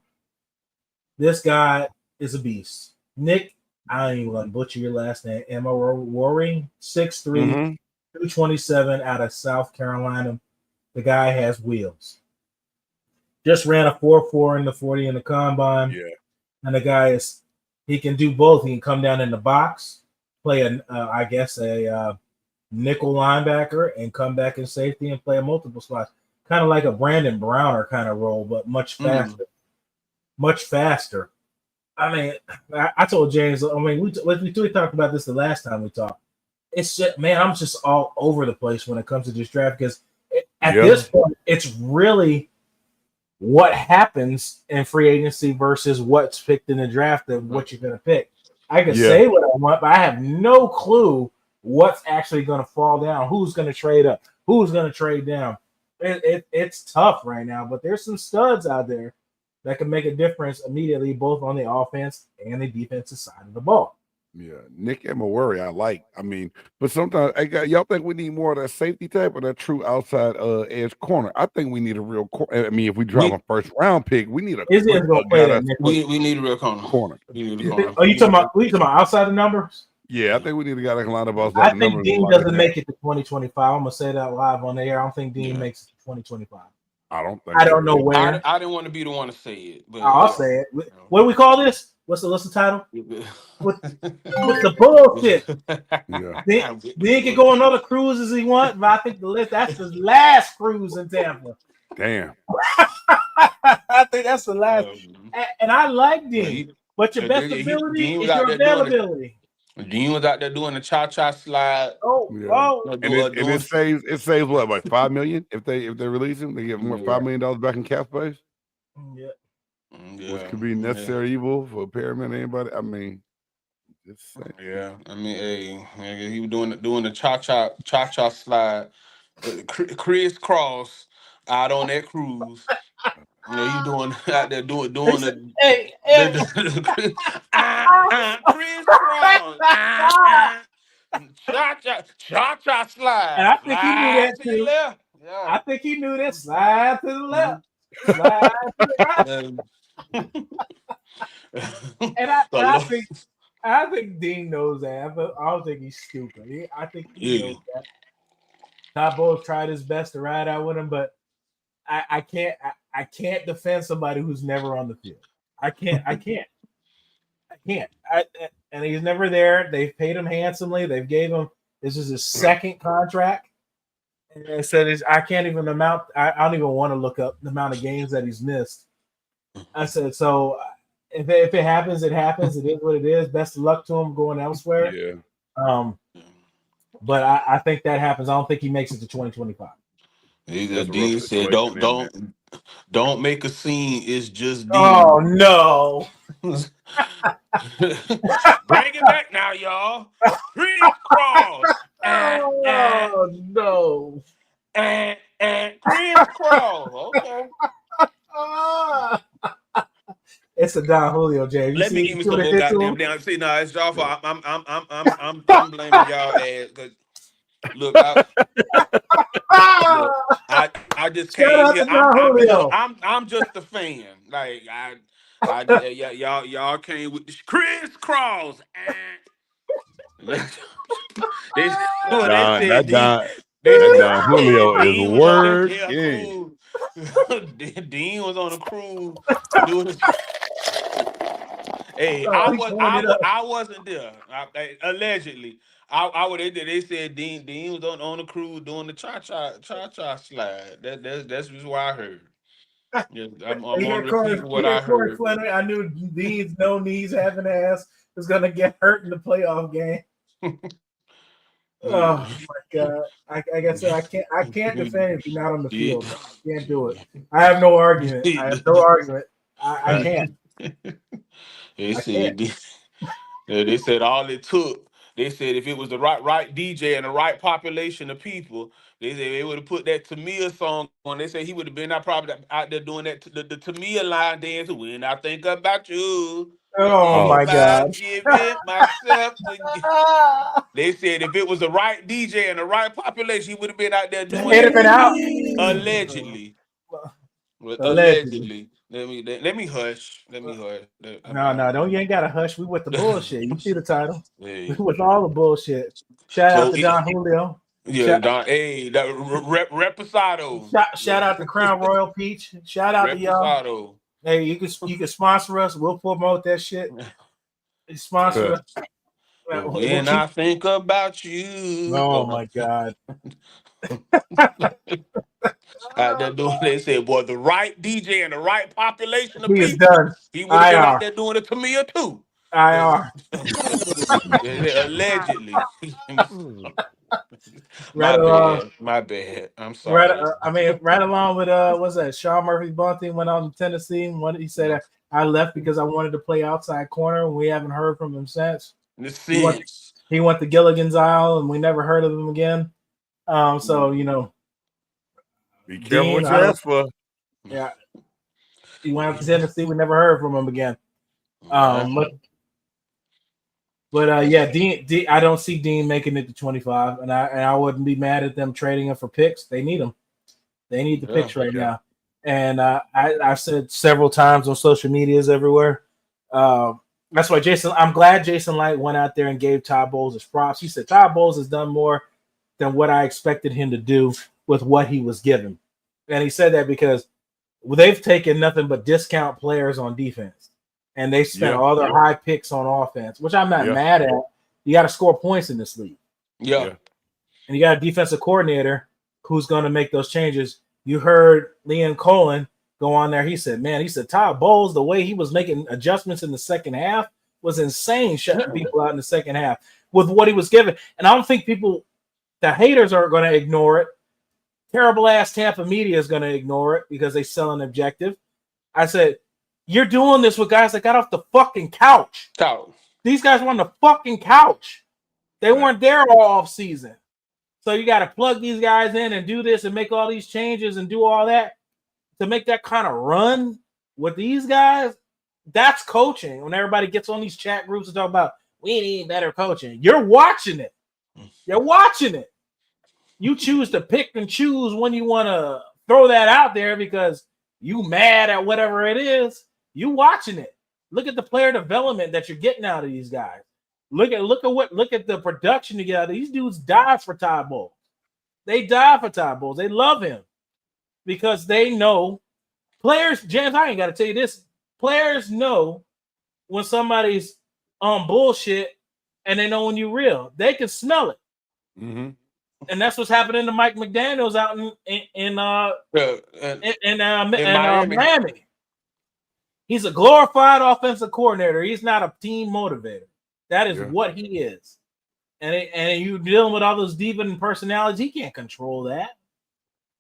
This guy is a beast. Nick, I don't even want to butcher your last name. Emma Rory, 6'3", 227 out of South Carolina. The guy has wheels. Just ran a 4.4 in the 40 in the combine. Yeah. And the guy he can do both. He can come down in the box, play a nickel linebacker, and come back in safety and play a multiple spots. Kind of like a Brandon Browner kind of role, but much faster. Much faster. I told James, we talked about this the last time we talked. It's just, man, I'm just all over the place when it comes to this draft because at this point, it's really what happens in free agency versus what's picked in the draft and what you're going to pick. I can say what I want, but I have no clue what's actually going to fall down, who's going to trade up, who's going to trade down. It's tough right now, but there's some studs out there that can make a difference immediately, both on the offense and the defensive side of the ball. Yeah, Nick Emery, I like. But sometimes y'all think we need more of that safety type or that true outside edge corner. I think we need a real corner. If we drop a first round pick, we need a we need a real corner. Are you talking about outside the numbers? Yeah, I think we need a guy that can line up outside I the numbers. think Dean doesn't make it to 2025. I'm gonna say that live on the air. I don't think Dean makes it to 2025. I don't know where. I didn't want to be the one to say it, but I'll say it. What do we call this? What's the title? With the bullshit. Dean can go on other cruises he wants, but I think that's his last cruise in Tampa. Damn. I think that's the last. And I like Dean, but your best ability is your availability. Dean was out there doing the cha-cha slide. And it saves what, like $5 million if they release him, they get more $5 million back in cap space. Yeah. Which could be necessary evil for Perryman. Anybody? Just saying. Yeah. He was doing the cha-cha slide, crisscross out on that cruise. You doing out there doing the crisscross cha-cha slide. And I think he knew that too. Yeah. I think he knew that slide to the left. Slide to the right. And I think Dean knows that. I don't think he's stupid. I think he knows that. Tabo's tried his best to ride out with him, but I can't defend somebody who's never on the field. I can't. And he's never there. They've paid him handsomely. They've gave him, this is his second contract. And I said, I can't even I don't even want to look up the amount of games that he's missed. I said, so if it happens, it happens. It is what it is. Best of luck to him going elsewhere. Yeah. But I think that happens. I don't think he makes it to 2025. Dean said, don't make a scene. It's just Dean. Oh no. Bring it back now, y'all. Crisscross. Oh no. Crisscross. Okay. It's a Don Julio, James. You Let me see give me what some it more did to goddamn him? damn. See, no, it's y'all fault. I'm blaming y'all ass because look, look, I just Shout came out here. to Don Julio. I'm just a fan. Like y'all came with the crisscross. They well, they Don, said that Dean. Don, They that said, Don Julio is Dean was on word. yeah Yeah. cool. Dean was on a cruise doing his. Hey, Oh, he throwing it up. I wasn't there. Allegedly, I would. They said Dean was on the cruise doing the cha cha slide. That's just what I heard. Yeah, I'm He on had Corey, repeating what I heard. Flannery. I knew Dean's no knees having ass was gonna get hurt in the playoff game. Oh my god! I guess I can't defend if you're not on the field. I can't do it. I have no argument. I have no argument. I can't. They I can't. said they said all it took. They said if it was the right DJ and the right population of people, they said they would have put that Tamia song on. They said he would have been out probably out there doing that the Tamia line dance. When I think about you, Oh think Oh, my about god! giving myself to you. They said if it was the right DJ and the right population, he would have been out there doing It'd have been out. allegedly. Allegedly. Allegedly. Let me hush. Let me hush. No, don't you ain't got to hush. We with the bullshit. You see the title? We Hey. with all the bullshit. Shout out So to Don Julio. yeah, Don. Hey, that reposado. Shout out to Crown Royal Peach. Shout out to y'all. Reposado. Hey, you can sponsor us. We'll promote that shit. Sponsor us. But when I think about you, Oh my god. out there doing, they said, boy, the right DJ and the right population of He is people, done. he would have been out IR. there doing it to me or too. IR. Allegedly. Right along. My bad. I'm Right. sorry. Right along with what's that? Sean Murphy Bunting went out in Tennessee. What he said? I left because I wanted to play outside corner, and we haven't heard from him since. In the sense. He went to Gilligan's Isle, and we never heard of him again. So be careful Dean, what you ask for. Yeah, he went up to Tennessee. We never heard from him again. But yeah, Dean, I don't see Dean making it to 25, and I wouldn't be mad at them trading him for picks. They need him. They need the picks right now. And I've said several times on social medias everywhere. That's why I'm glad Jason Light went out there and gave Todd Bowles his props. He said Todd Bowles has done more than what I expected him to do with what he was given. And he said that because they've taken nothing but discount players on defense. And they spent all their high picks on offense, which I'm not mad at. You got to score points in this league. Yeah. And you got a defensive coordinator who's going to make those changes. You heard Liam Cohen go on there. He said, Todd Bowles, the way he was making adjustments in the second half was insane, shutting people out in the second half with what he was given. And I don't think the haters are going to ignore it. Terrible ass Tampa media is going to ignore it because they sell an objective. I said, you're doing this with guys that got off the fucking couch. These guys were on the fucking couch. They weren't there all off season. So you got to plug these guys in and do this and make all these changes and do all that to make that kind of run with these guys. That's coaching. When everybody gets on these chat groups and talk about we need better coaching, you're watching it. You're watching it. You choose to pick and choose when you want to throw that out there because you mad at whatever it is. You watching it. Look at the player development that you're getting out of these guys. Look at the production you get out of these dudes. Die for Todd Bowles. They die for Todd Bowles. They love him because they know players. James, I ain't got to tell you this. Players know when somebody's on bullshit, and they know when you're real. They can smell it. Mm-hmm. And that's what's happening to Mike McDaniels out in Miami. He's a glorified offensive coordinator. He's not a team motivator. That is what he is. And you dealing with all those diva personalities, he can't control that.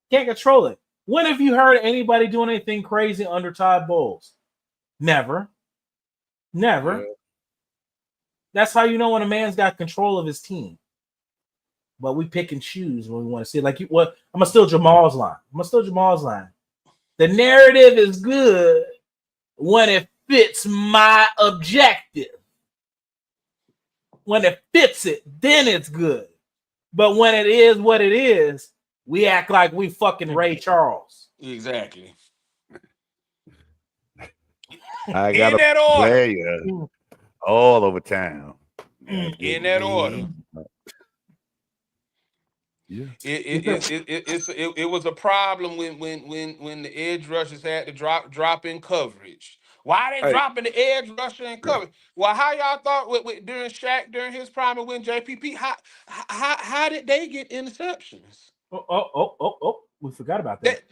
Can't control it. When have you heard anybody doing anything crazy under Todd Bowles? Never. Never. Yeah. That's how you know when a man's got control of his team. But we pick and choose when we want to see it. Like, I'm gonna steal Jamal's line. The narrative is good when it fits my objective. When it fits it, then it's good. But when it is what it is, we act like we fucking Ray Charles. Exactly. I got In that a order. player all over town. In that order. Yeah. It was a problem when the edge rushers had to drop in coverage. Why they dropping the edge rusher in coverage? Well, how y'all thought during Shaq during his prime and when JPP how did they get interceptions? Oh, we forgot about that.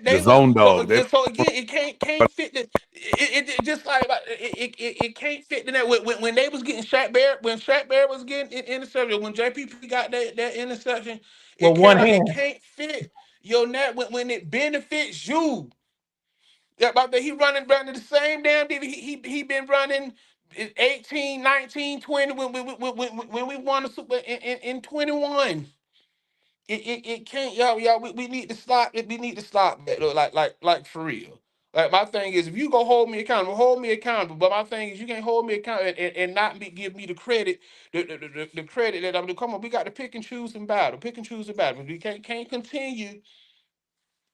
They zone dog. So again, it can't fit the it just like it can't fit in that when they was getting Shaq Barrett was getting interception, when JPP got that interception, Well, one hand. it can't fit your net when it benefits you. Yeah, but he running the same damn thing he been running 18, 19, 20 when we won the Super in 21. It can't, y'all. We need to stop it. We need to stop that. Like for real. Like my thing is, if you go hold me accountable, hold me accountable. But my thing is, you can't hold me accountable and not give me the credit, the credit that I'm doing. Come on, we got to pick and choose in battle. Pick and choose in battle. We can't continue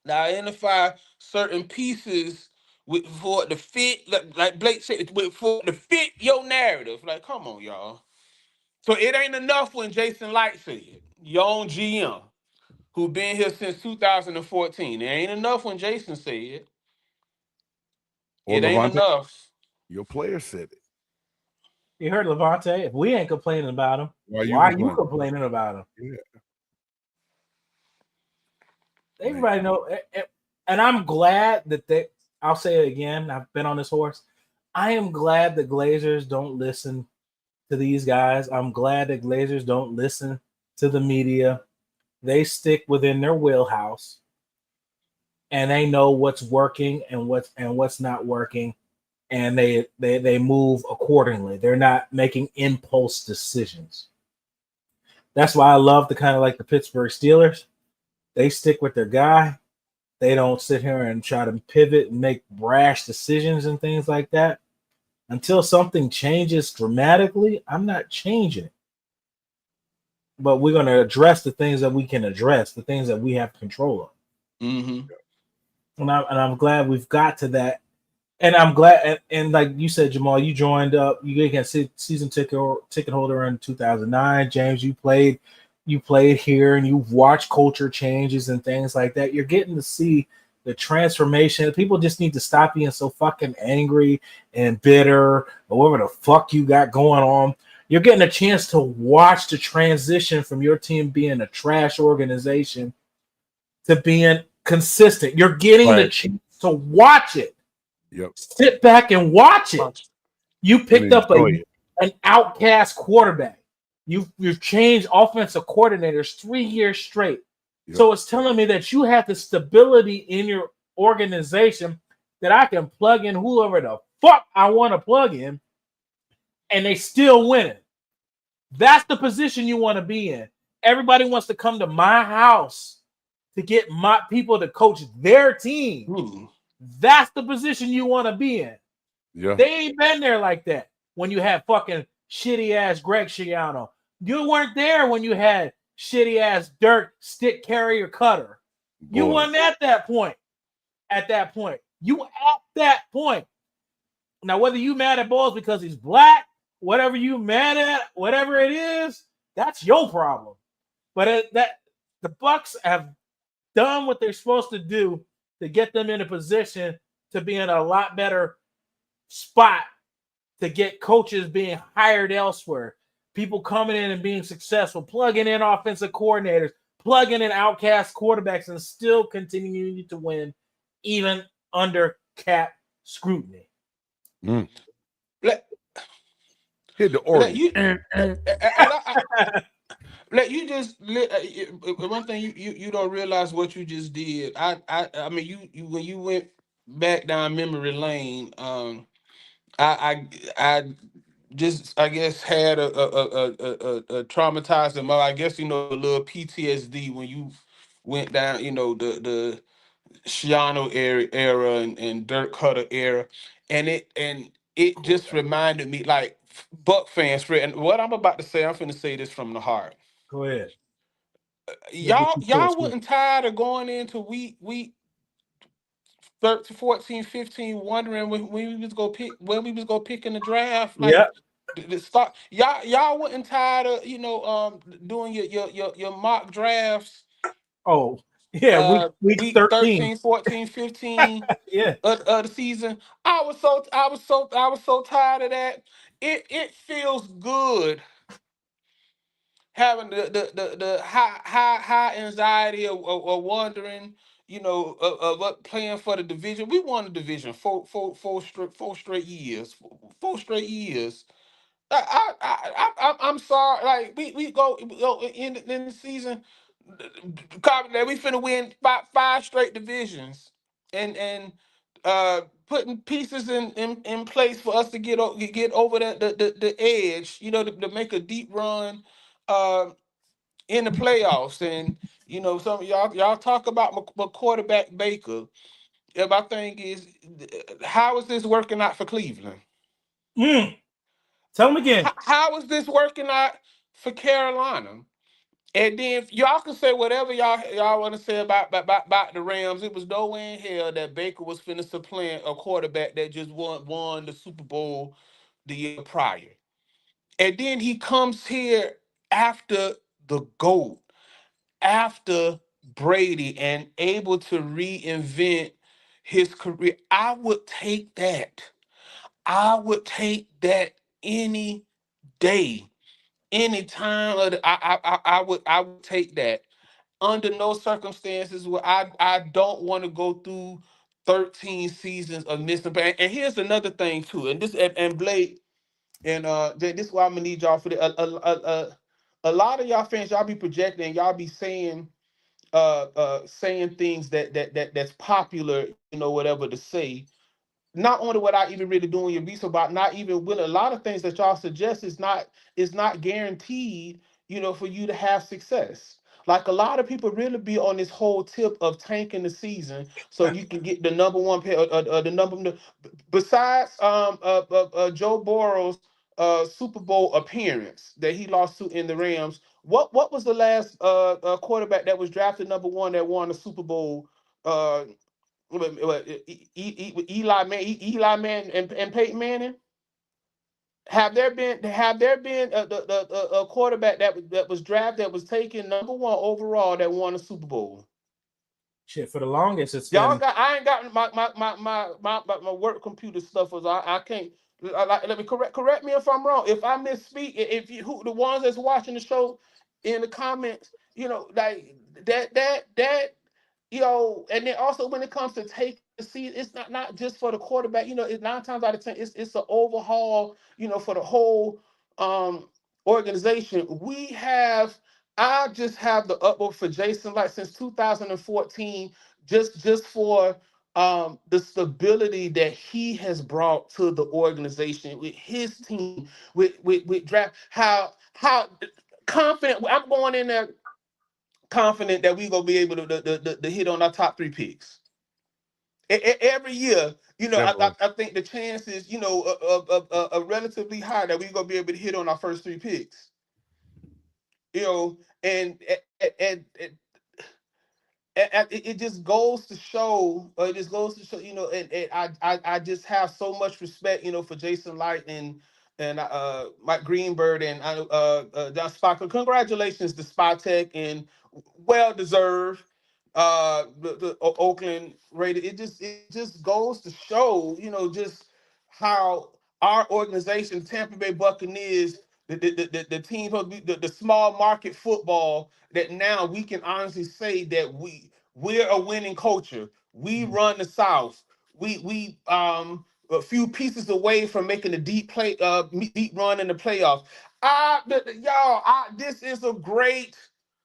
to identify certain pieces for the fit, like Blake said, for the fit your narrative. Like, come on, y'all. So it ain't enough when Jason Light said, your own GM, who been here since 2014. It ain't enough when Jason said it. It ain't enough. Your player said it. You heard Levante. If we ain't complaining about him, why are you complaining about him? Yeah. Everybody know, and I'm glad that I'll say it again. I've been on this horse. I am glad the Glazers don't listen to these guys. I'm glad the Glazers don't listen to the media. They stick within their wheelhouse, and they know what's working and what's not working, and they move accordingly. They're not making impulse decisions. That's why I love the kind of like the Pittsburgh Steelers. They stick with their guy. They don't sit here and try to pivot and make brash decisions and things like that. Until something changes dramatically, I'm not changing it. But we're going to address the things that we can address, the things that we have control of. Mm-hmm. And I'm glad we've got to that. And I'm glad, and like you said, Jamal, you joined up. You get season ticket holder in 2009. James, you played here, and you've watched culture changes and things like that. You're getting to see the transformation. People just need to stop being so fucking angry and bitter or whatever the fuck you got going on. You're getting a chance to watch the transition from your team being a trash organization to being consistent. You're getting the chance to watch it. Yep. Sit back and watch it. You picked up an outcast quarterback. You've changed offensive coordinators 3 years straight. Yep. So it's telling me that you have the stability in your organization that I can plug in whoever the fuck I want to plug in, and they still winning. That's the position you want to be in. Everybody wants to come to my house to get my people to coach their team. Ooh. That's the position you want to be in. Yeah. They ain't been there like that when you had fucking shitty ass Greg Schiano. You weren't there when you had shitty ass Dirk stick carrier cutter. Boy. You weren't at that point. You at that point. Now, whether you mad at Bowles because he's black, whatever you mad at, whatever it is, that's your problem. But that the Bucs have done what they're supposed to do to get them in a position to be in a lot better spot to get coaches being hired elsewhere, people coming in and being successful, plugging in offensive coordinators, plugging in outcast quarterbacks, and still continuing to win even under cap scrutiny. Mm. Hit the order. One thing you don't realize what you just did. I mean you when you went back down memory lane, I just I guess had a traumatizing. I guess a little PTSD when you went down. The Shiano era and Dirk Cutter era, and it just reminded me like Buck fans, Fred. And what I'm about to say, I'm finna say this from the heart. Go ahead. Let's get Y'all you y'all close, man. wasn't tired of going into week 13, 14, 15, wondering when we was go pick when we was go pick in the draft, like Yeah. the start. Y'all wasn't tired of doing your mock drafts Oh, yeah. Week week 13. 13, 14, 15 Yeah. of the season. I was so tired of that. It feels good having the high anxiety of wondering, of what playing for the division. We won the division four straight years, 4 straight years. I'm sorry. Like we go in the season, that we finna win five straight divisions, and putting pieces in place for us to get over the edge. To make a deep run, uh, in the playoffs. And some of y'all talk about my quarterback Baker. And my thing is, how is this working out for Cleveland? Mm. Tell them again. How is this working out for Carolina? And then y'all can say whatever y'all want to say about the Rams. It was no way in hell that Baker was finna supplant a quarterback that just won the Super Bowl the year prior. And then he comes here after the GOAT, after Brady, and able to reinvent his career. I would take that. I would take that any day, any time of I would take that. Under no circumstances where I don't want to go through 13 seasons of missing. And here's another thing too, and Blake, and this is why I'm gonna need y'all for the a lot of y'all fans, y'all be projecting, y'all be saying things that's popular, whatever to say. Not only without even really doing your research, about not even with a lot of things that y'all suggest is not guaranteed, for you to have success. Like a lot of people really be on this whole tip of tanking the season so you can get the number one pay, the number. Besides Joe Burrow's Super Bowl appearance that he lost to in the Rams, what was the last quarterback that was drafted number one that won the Super Bowl? Uh, Eli Man and Peyton Manning. Have there been a quarterback that was drafted, that was taken number one overall, that won a Super Bowl? Shit, for the longest, it's Y'all been. got. I ain't got my work computer stuff. Was I can't. Let me correct me if I'm wrong. If I misspeak, if you the ones that's watching the show in the comments, like that. And then also when it comes to take the season, it's not just for the quarterback. It's 9 times out of 10, it's an overhaul. For the whole organization. I just have the upward for Jason, like since 2014, just for the stability that he has brought to the organization with his team, with draft, how confident I'm going in there, confident that we gonna be able to hit on our top three picks. Every year, Definitely. I think the chances, are relatively high that we're gonna be able to hit on our first three picks. You know, and it just goes to show, and I just have so much respect, for Jason Light and Mike Greenberg and John Spock. Congratulations to Spotech, and well deserved. The Oakland Raiders. It just goes to show, just how our organization, Tampa Bay Buccaneers, the team, the small market football, that now we can honestly say that we're a winning culture. We run the South. We a few pieces away from making a deep run in the playoffs. This is a great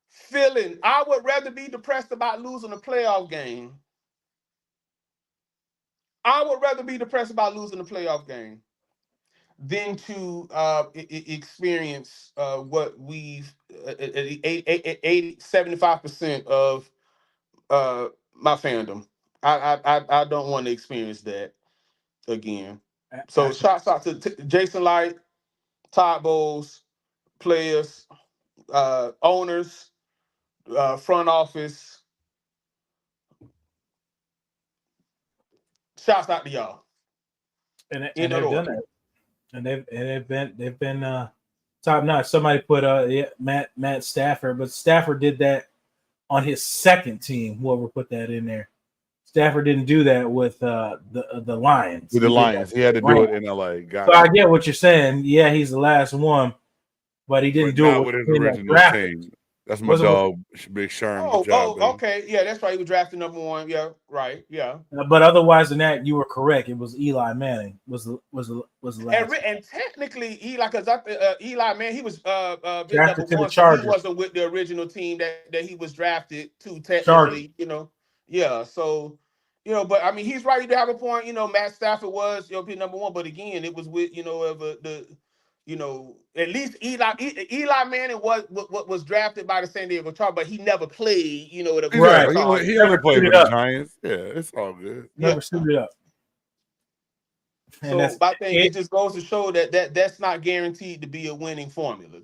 feeling. I would rather be depressed about losing a playoff game. I would rather be depressed about losing a playoff game. than to experience what we've 75% of my fandom. I don't want to experience that again. So shouts out to Jason Light, Todd Bowles, players, owners, front office. Shouts out to y'all. And In they've order. done that. And they've been top notch. Somebody put Matt Stafford, but Stafford did that on his second team. Whoever put that in there, Stafford didn't do that with the Lions. With the Lions, he had to do it in LA. So I get what you're saying. Yeah, he's the last one, but he didn't do it with his original team. That's my dog, Big Sherm. Okay, yeah, that's right. He was drafted number 1. Yeah, right. Yeah. But otherwise than that, you were correct. It was Eli Manning was the last. And technically, Eli, because Eli Manning, he was drafted number 1, so he wasn't with the original team that he was drafted to. Technically, yeah. So, but I mean, he's right. You have a point. Matt Stafford was number 1, but again, it was with at least Eli Manning was drafted by the San Diego Chargers, but he never played, right. He only played for the Giants. Yeah, it's all good. Never suited up. So my thing, it just goes to show that's not guaranteed to be a winning formula.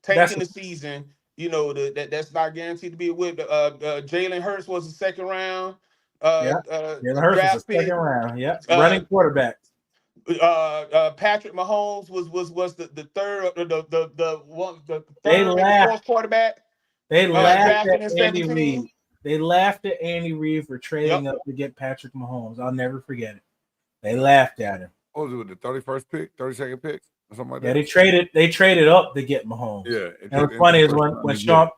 Tanking the season, that's not guaranteed to be a win. Jalen Hurts was the second round. Jalen Hurts was the second round. Yeah, running quarterback. Patrick Mahomes was the third, the third and fourth quarterback. They laughed at Andy Reid. They laughed at Andy Reid for trading up to get Patrick Mahomes. I'll never forget it. They laughed at him. What was it, with the 31st pick, 32nd pick, or something like that? Yeah, they traded up to get Mahomes. Yeah. And what's funny is when Sean,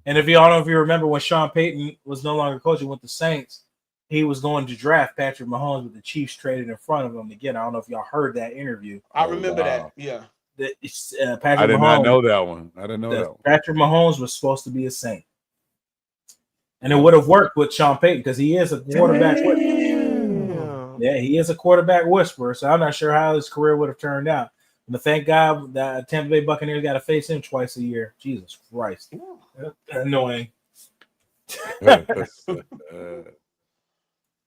and if you all know if you remember when Sean Payton was no longer coaching with the Saints, he was going to draft Patrick Mahomes, but the Chiefs traded in front of him again. I don't know if y'all heard that interview. I remember that. Yeah. I did not know that one. I didn't know that one. Patrick Mahomes was supposed to be a Saint. And it would have worked with Sean Payton because he is a quarterback. Yeah, he is a quarterback whisperer. So I'm not sure how his career would have turned out. But thank God that Tampa Bay Buccaneers got to face him twice a year. Jesus Christ. Annoying.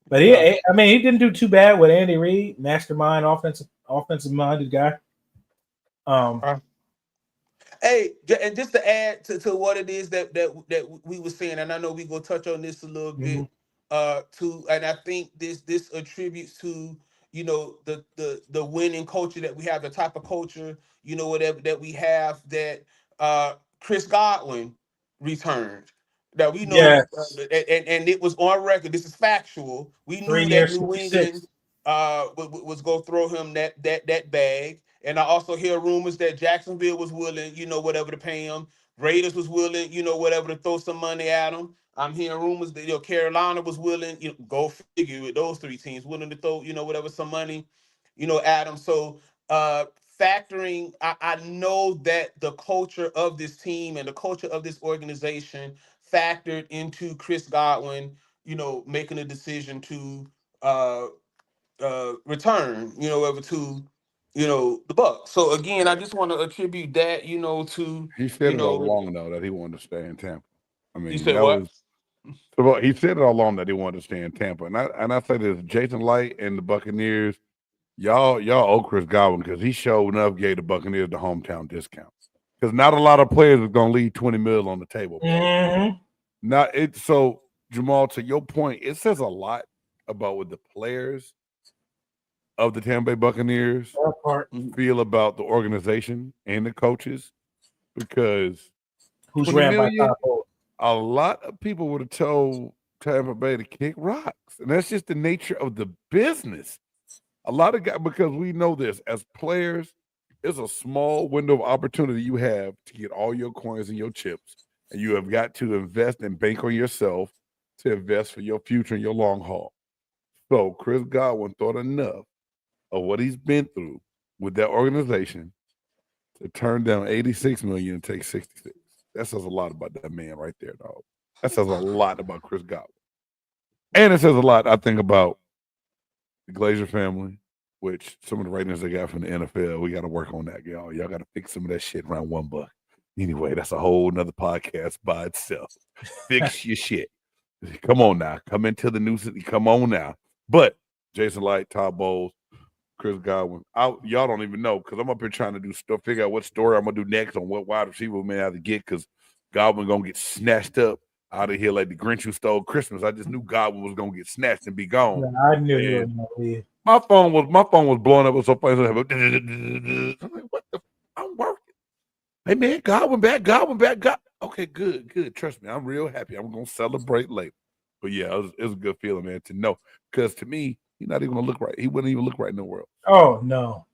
But he didn't do too bad with Andy Reid, mastermind, offensive minded guy. Hey, and just to add to what it is that we were saying, and I know we're gonna touch on this a little bit too, and I think this attributes to the winning culture that we have, the type of culture whatever that we have, that Chris Godwin returned. That we know, and it was on record. This is factual. We knew that New England was going to throw him that bag. And I also hear rumors that Jacksonville was willing, whatever to pay him. Raiders was willing, whatever to throw some money at him. I'm hearing rumors that Carolina was willing, go figure, with those 3 teams willing to throw, whatever, some money, at him. So factoring, I know that the culture of this team and the culture of this organization factored into Chris Godwin, making a decision to return, over to the Bucs. So again, I just want to attribute that, to he said it all along though that he wanted to stay in Tampa. I mean, he said what? He said it all along that he wanted to stay in Tampa, and I say this: Jason Light and the Buccaneers, y'all owe Chris Godwin because he showed enough gave the Buccaneers the hometown discounts. Because not a lot of players are gonna leave $20 million on the table. So Jamal, to your point, it says a lot about what the players of the Tampa Bay Buccaneers feel about the organization and the coaches, because who's ran by top a lot of people would have told Tampa Bay to kick rocks, and that's just the nature of the business. A lot of guys, because we know this as players, it's a small window of opportunity you have to get all your coins and your chips, and you have got to invest and bank on yourself to invest for your future and your long haul. So Chris Godwin thought enough of what he's been through with that organization to turn down $86 million and take 66. That says a lot about that man right there, dog. That says a lot about Chris Godwin. And it says a lot, I think, about the Glazer family, which some of the ratings they got from the NFL, we got to work on that, y'all. Y'all got to fix some of that shit around $1. Anyway, that's a whole nother podcast by itself. Fix your shit. Come on now. Come into the new city. Come on now. But Jason Light, Todd Bowles, Chris Godwin. Y'all don't even know because I'm up here trying to do stuff, figure out what story I'm going to do next on what wide receiver we may have to get because Godwin going to get snatched up out of here like the Grinch who stole Christmas. I just knew Godwin was going to get snatched and be gone. Yeah, I knew he was going to leave. My phone was blowing up. It was so funny. I'm like, what the? I'm working. Hey man, Godwin back. Okay, good. Trust me, I'm real happy. I'm gonna celebrate later. But yeah, it was a good feeling, man, to know. Because to me, he's not even gonna look right. He wouldn't even look right in the world. Oh no.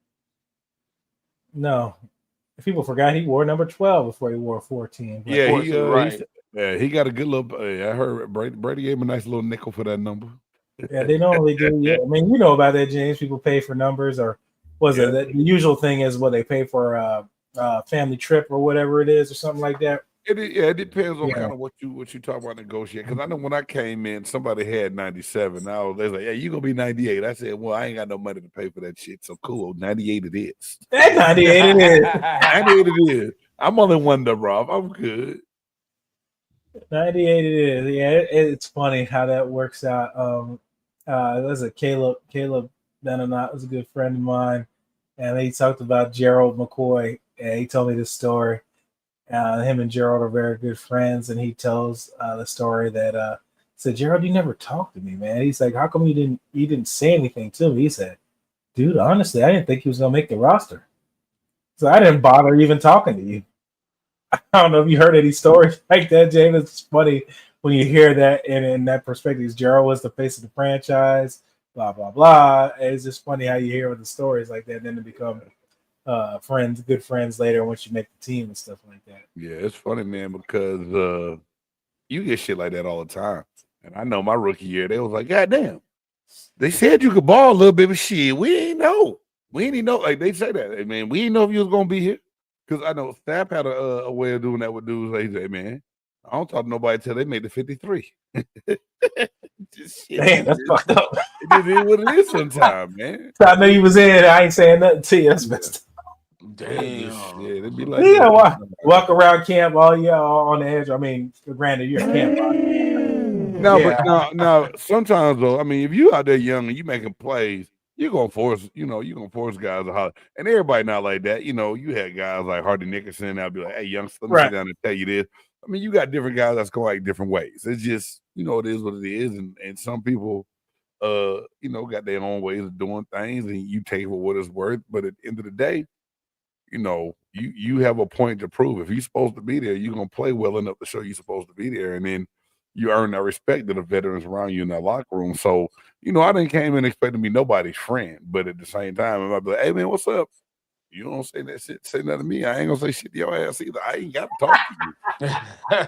If people forgot, he wore number 12 before he wore 14. But Yeah, he got a good little. I heard Brady gave him a nice little nickel for that number. Yeah, they normally do. Yeah, I mean, you know about that, James. People pay for numbers, or it? The usual thing is what they pay for a family trip or whatever it is, or something like that. It depends on kind of what you talk about negotiating. Because I know when I came in, somebody had 97. Now they was like, "Yeah, you gonna be 98." I said, "Well, I ain't got no money to pay for that shit, so cool. 98 it is. 98 it is. 98 it is. I'm only one number off. I'm good. 98 it is. Yeah, it's funny how that works out. There's a Caleb Benanot was a good friend of mine, and he talked about Gerald McCoy, and he told me this story. Him and Gerald are very good friends, and he tells the story that said, Gerald, you never talked to me, man. He's like, how come you didn't say anything to me? He said, dude, honestly, I didn't think he was gonna make the roster, so I didn't bother even talking to you. I don't know if you heard any stories like that, James. It's funny when you hear that, and in that perspective, Gerald was the face of the franchise, blah blah blah. And it's just funny how you hear the stories like that, and then they become good friends later once you make the team and stuff like that. Yeah, it's funny, man, because you get shit like that all the time. And I know my rookie year, they was like, God damn, they said you could ball a little bit, but shit, we ain't know. We ain't know. Like they say that, hey, man, we ain't know if you was gonna be here. Because I know Stapp had a way of doing that with dudes. Like, hey, man, I don't talk to nobody until they made the 53. Damn, that's fucked up. It is what it is sometimes, man. So I know you was in. I ain't saying nothing to you. That's messed up. Damn. Yeah, it'd be like walk around camp all on the edge. I mean, granted, you're a camp. No. Sometimes though, I mean, if you out there young and you making plays, you're gonna force guys to holler. And everybody not like that. You know, you had guys like Hardy Nickerson that'll be like, hey, youngster, let me sit down and tell you this. I mean, you got different guys that's going like different ways. It's just, it is what it is. And some people got their own ways of doing things, and you take it for what it's worth. But at the end of the day, you have a point to prove. If you're supposed to be there, you're gonna play well enough to show you're supposed to be there, and then you earn that respect of the veterans around you in that locker room. So, I didn't came in expecting to be nobody's friend, but at the same time, I'd be like, hey man, what's up? You don't say that shit, say nothing to me. I ain't gonna say shit to your ass either. I ain't got to talk to you.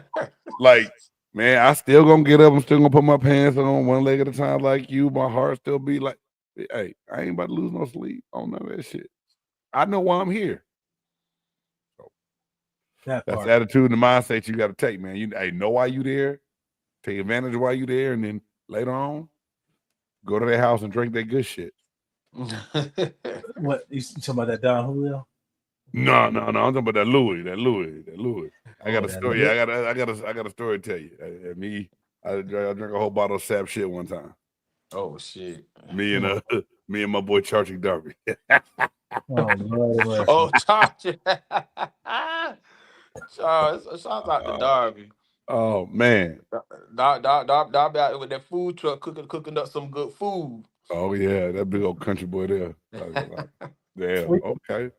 Like, man, I still gonna get up. I'm still gonna put my pants on one leg at a time like you. My heart still be like, hey, I ain't about to lose no sleep on none of that shit. I know why I'm here. So that's the attitude and the mindset you got to take, man. You know why you there. Take advantage of why you there, and then later on, go to their house and drink that good shit. What you talking about, that Don Julio? No. I'm talking about that Louis. I got a story. Yeah, I got a story to tell you. I drank a whole bottle of sap shit one time. Oh shit. Me and my boy Charlie Darby. Oh, Charlie. Shout out to Darby. Oh man, Darby out with that food truck cooking up some good food. Oh yeah, that big old country boy there. Yeah, okay.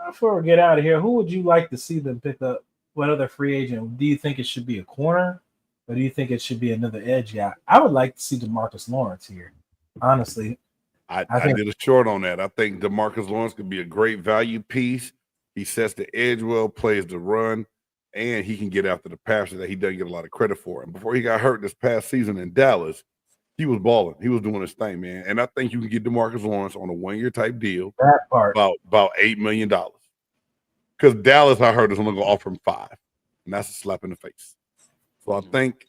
Before we get out of here, who would you like to see them pick up? What other free agent? Do you think it should be a corner, or do you think it should be another edge guy? I would like to see DeMarcus Lawrence here. Honestly, I did a short on that. I think DeMarcus Lawrence could be a great value piece. He sets the edge well, plays the run, and he can get after the passer that he doesn't get a lot of credit for. And before he got hurt this past season in Dallas, he was balling. He was doing his thing, man. And I think you can get DeMarcus Lawrence on a one-year type deal. That part. About $8 million. Because Dallas, I heard, is only going to offer him $5 million. And that's a slap in the face. So I think,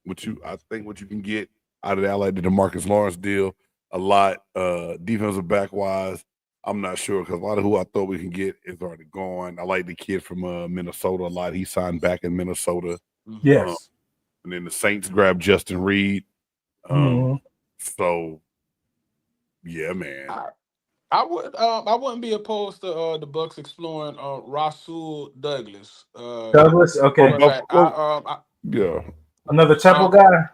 what you can get out of that, like the DeMarcus Lawrence deal, a lot. Defensive back wise, I'm not sure because a lot of who I thought we can get is already gone. I like the kid from Minnesota a lot. He signed back in Minnesota. Yes. And then the Saints grabbed Justin Reed. So yeah, man. I wouldn't be opposed to the Bucks exploring Rasul Douglas. Douglas, okay. Yeah. Another Temple guy.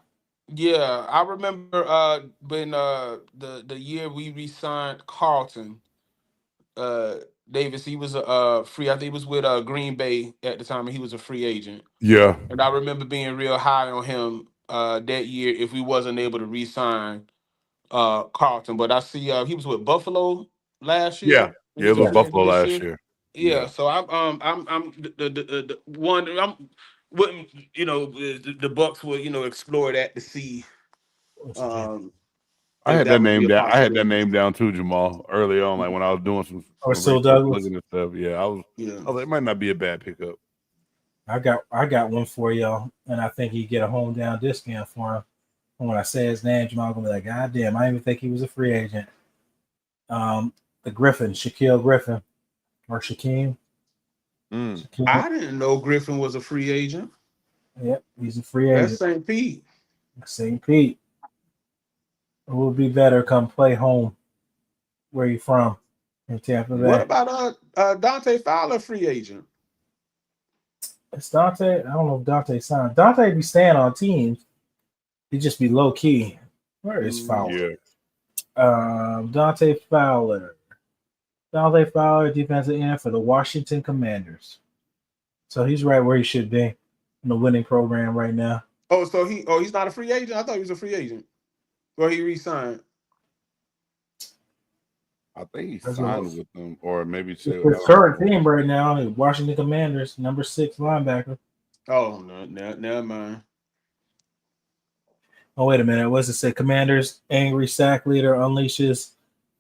Yeah, I remember when the year we re-signed Carlton Davis. He was a free. I think he was with Green Bay at the time, and he was a free agent. Yeah. And I remember being real high on him that year if we wasn't able to re-sign Carlton. But I see he was with Buffalo last year. Yeah, it was Buffalo last year. Yeah, so I'm the one wouldn't the Bucks would explore that to see. I had that name down. I had that name down too, Jamal, early on, like when I was doing some Douglas looking at stuff. Yeah, I was like, it might not be a bad pickup. I got one for y'all, and I think you get a home down discount for him. And when I say his name, Jamal gonna be like, God damn, I didn't even think he was a free agent. The Griffin, Shaquille Griffin, or Shaquem. I didn't know Griffin was a free agent. Yep, he's a free agent. That's St. Pete. St. Pete. It would be better come play home. Where you from? In Tampa Bay. What about Dante Fowler, free agent? It's Dante. I don't know if Dante signed. Dante be staying on teams. He just be low key. Where is Fowler? Yeah. Dante Fowler. Dante Fowler, defensive end for the Washington Commanders. So he's right where he should be in the winning program right now. Oh, so he's not a free agent? I thought he was a free agent. Or he re-signed. I think he signed with them, or maybe his current team right now is Washington Commanders, number 6 linebacker. Oh no, never mind. Oh, wait a minute. What's it say? Commanders angry sack leader unleashes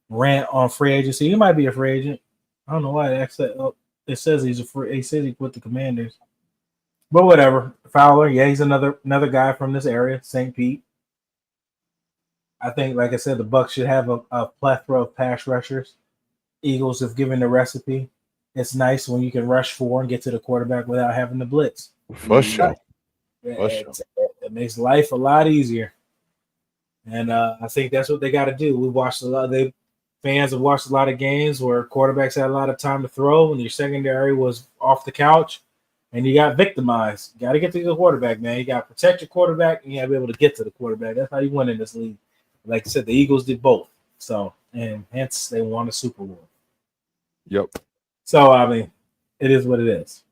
rant on free agency. He might be a free agent. I don't know why it says he's a free. He says he's with the Commanders, but whatever. Fowler, yeah, he's another guy from this area, St. Pete. I think, like I said, the Bucs should have a plethora of pass rushers. Eagles have given the recipe. It's nice when you can rush 4 and get to the quarterback without having to blitz. For sure. It makes life a lot easier. And I think that's what they got to do. We watched a lot. Fans have watched a lot of games where quarterbacks had a lot of time to throw, and your secondary was off the couch, and you got victimized. You got to get to the quarterback, man. You got to protect your quarterback, and you got to be able to get to the quarterback. That's how you win in this league. Like I said, the Eagles did both. So, and hence they won a Super Bowl. Yep. So, I mean, it is what it is.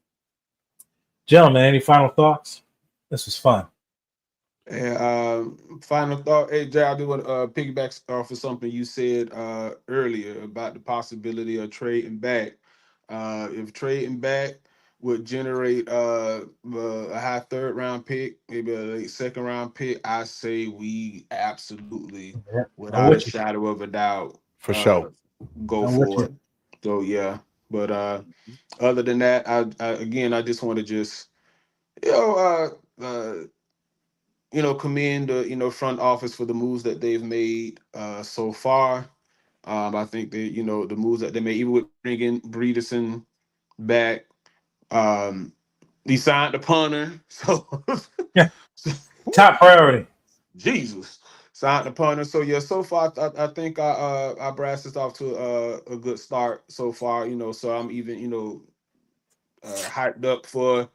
Gentlemen, any final thoughts? This was fun. And final thought, hey Jay, I do want to piggyback off of something you said earlier about the possibility of trading back. If trading back would generate a high 3rd round pick, maybe a late 2nd round pick, I say we absolutely, without a shadow of a doubt, for sure, go for it. So yeah, but other than that, I just want to just commend the front office for the moves that they've made so far. I think that the moves that they made, even with bringing Breederson back, he signed the punter, so yeah, top priority. Jesus, signed the punter. So yeah, so far I think I brassed this off to a good start so far. So I'm even hyped up for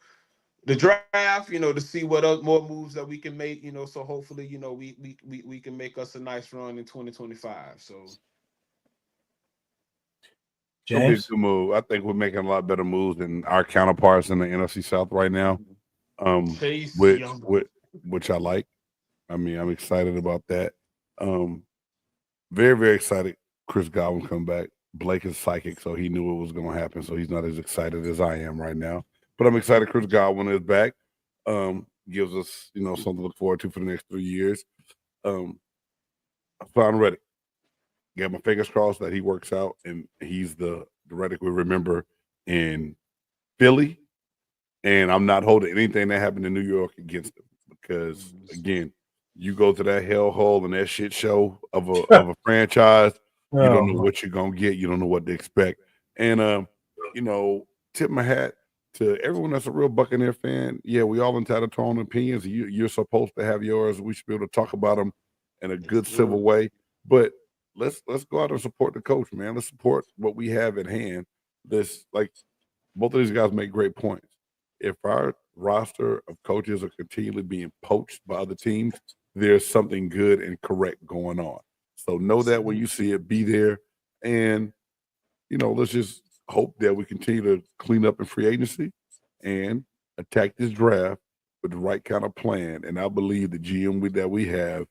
the draft, to see what more moves that we can make, so hopefully, we can make us a nice run in 2025. So James? It'll be a good move. I think we're making a lot better moves than our counterparts in the NFC South right now. Which I like. I mean, I'm excited about that. Very, very excited Chris Godwin come back. Blake is psychic, so he knew it was going to happen, so he's not as excited as I am right now. But I'm excited Chris Godwin is back. Gives us, something to look forward to for the next 3 years. So I'm ready. Got my fingers crossed that he works out and he's the Reddick we remember in Philly. And I'm not holding anything that happened in New York against him because, again, you go to that hellhole and that shit show of a franchise. You don't know what you're gonna get. You don't know what to expect. And tip my hat to everyone that's a real Buccaneer fan. Yeah, we all entitled to our own opinions. You're supposed to have yours. We should be able to talk about them in a good civil way. But let's go out and support the coach, man. Let's support what we have at hand. This, like, both of these guys make great points. If our roster of coaches are continually being poached by other teams, there's something good and correct going on. So know that when you see it, be there. And, let's just hope that we continue to clean up in free agency and attack this draft with the right kind of plan. And I believe the GM that we have,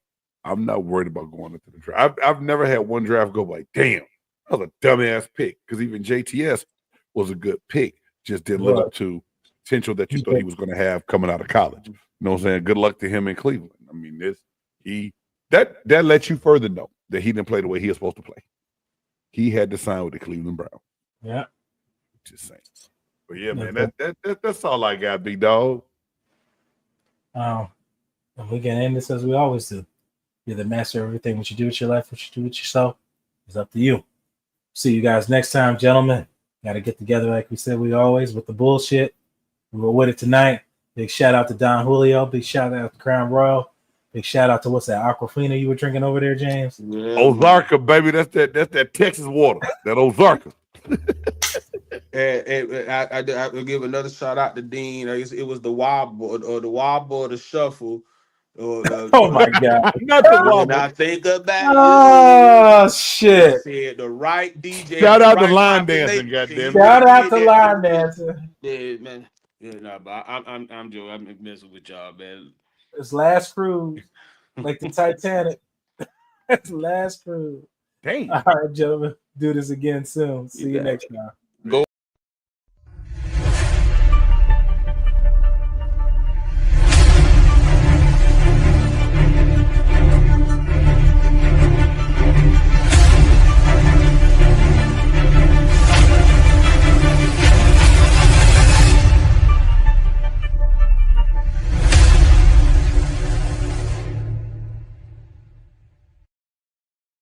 I'm not worried about going into the draft. I've never had one draft go like, damn, that was a dumbass pick. Because even JTS was a good pick, just didn't live up to potential that you thought he was going to have coming out of college. You know what I'm saying? Good luck to him in Cleveland. I mean, that lets you further know that he didn't play the way he was supposed to play. He had to sign with the Cleveland Browns. Yeah. Just saying. But yeah, man, that's all I got, big dog. And we can end this as we always do. You're the master of everything. What you do with your life, what you do with yourself, is up to you. See you guys next time, gentlemen. Got to get together like we said we always with the bullshit. We were with it tonight. Big shout out to Don Julio. Big shout out to Crown Royal. Big shout out to what's that Aquafina you were drinking over there, James? Yeah. Ozarka, baby. That's that Texas water. That Ozarka. And I will give another shout out to Dean. It was the wobble or the shuffle. Oh my God! Not the wobble. When I think about Oh shit! I said the right DJ. Shout out right to line dancing, goddamn. Shout out to line dancing. Yeah, man. Yeah, nah, but I'm joking. I'm messing with y'all, man. It's last cruise, like the Titanic. It's last cruise. Dang. All right, gentlemen. Do this again soon. See you next time.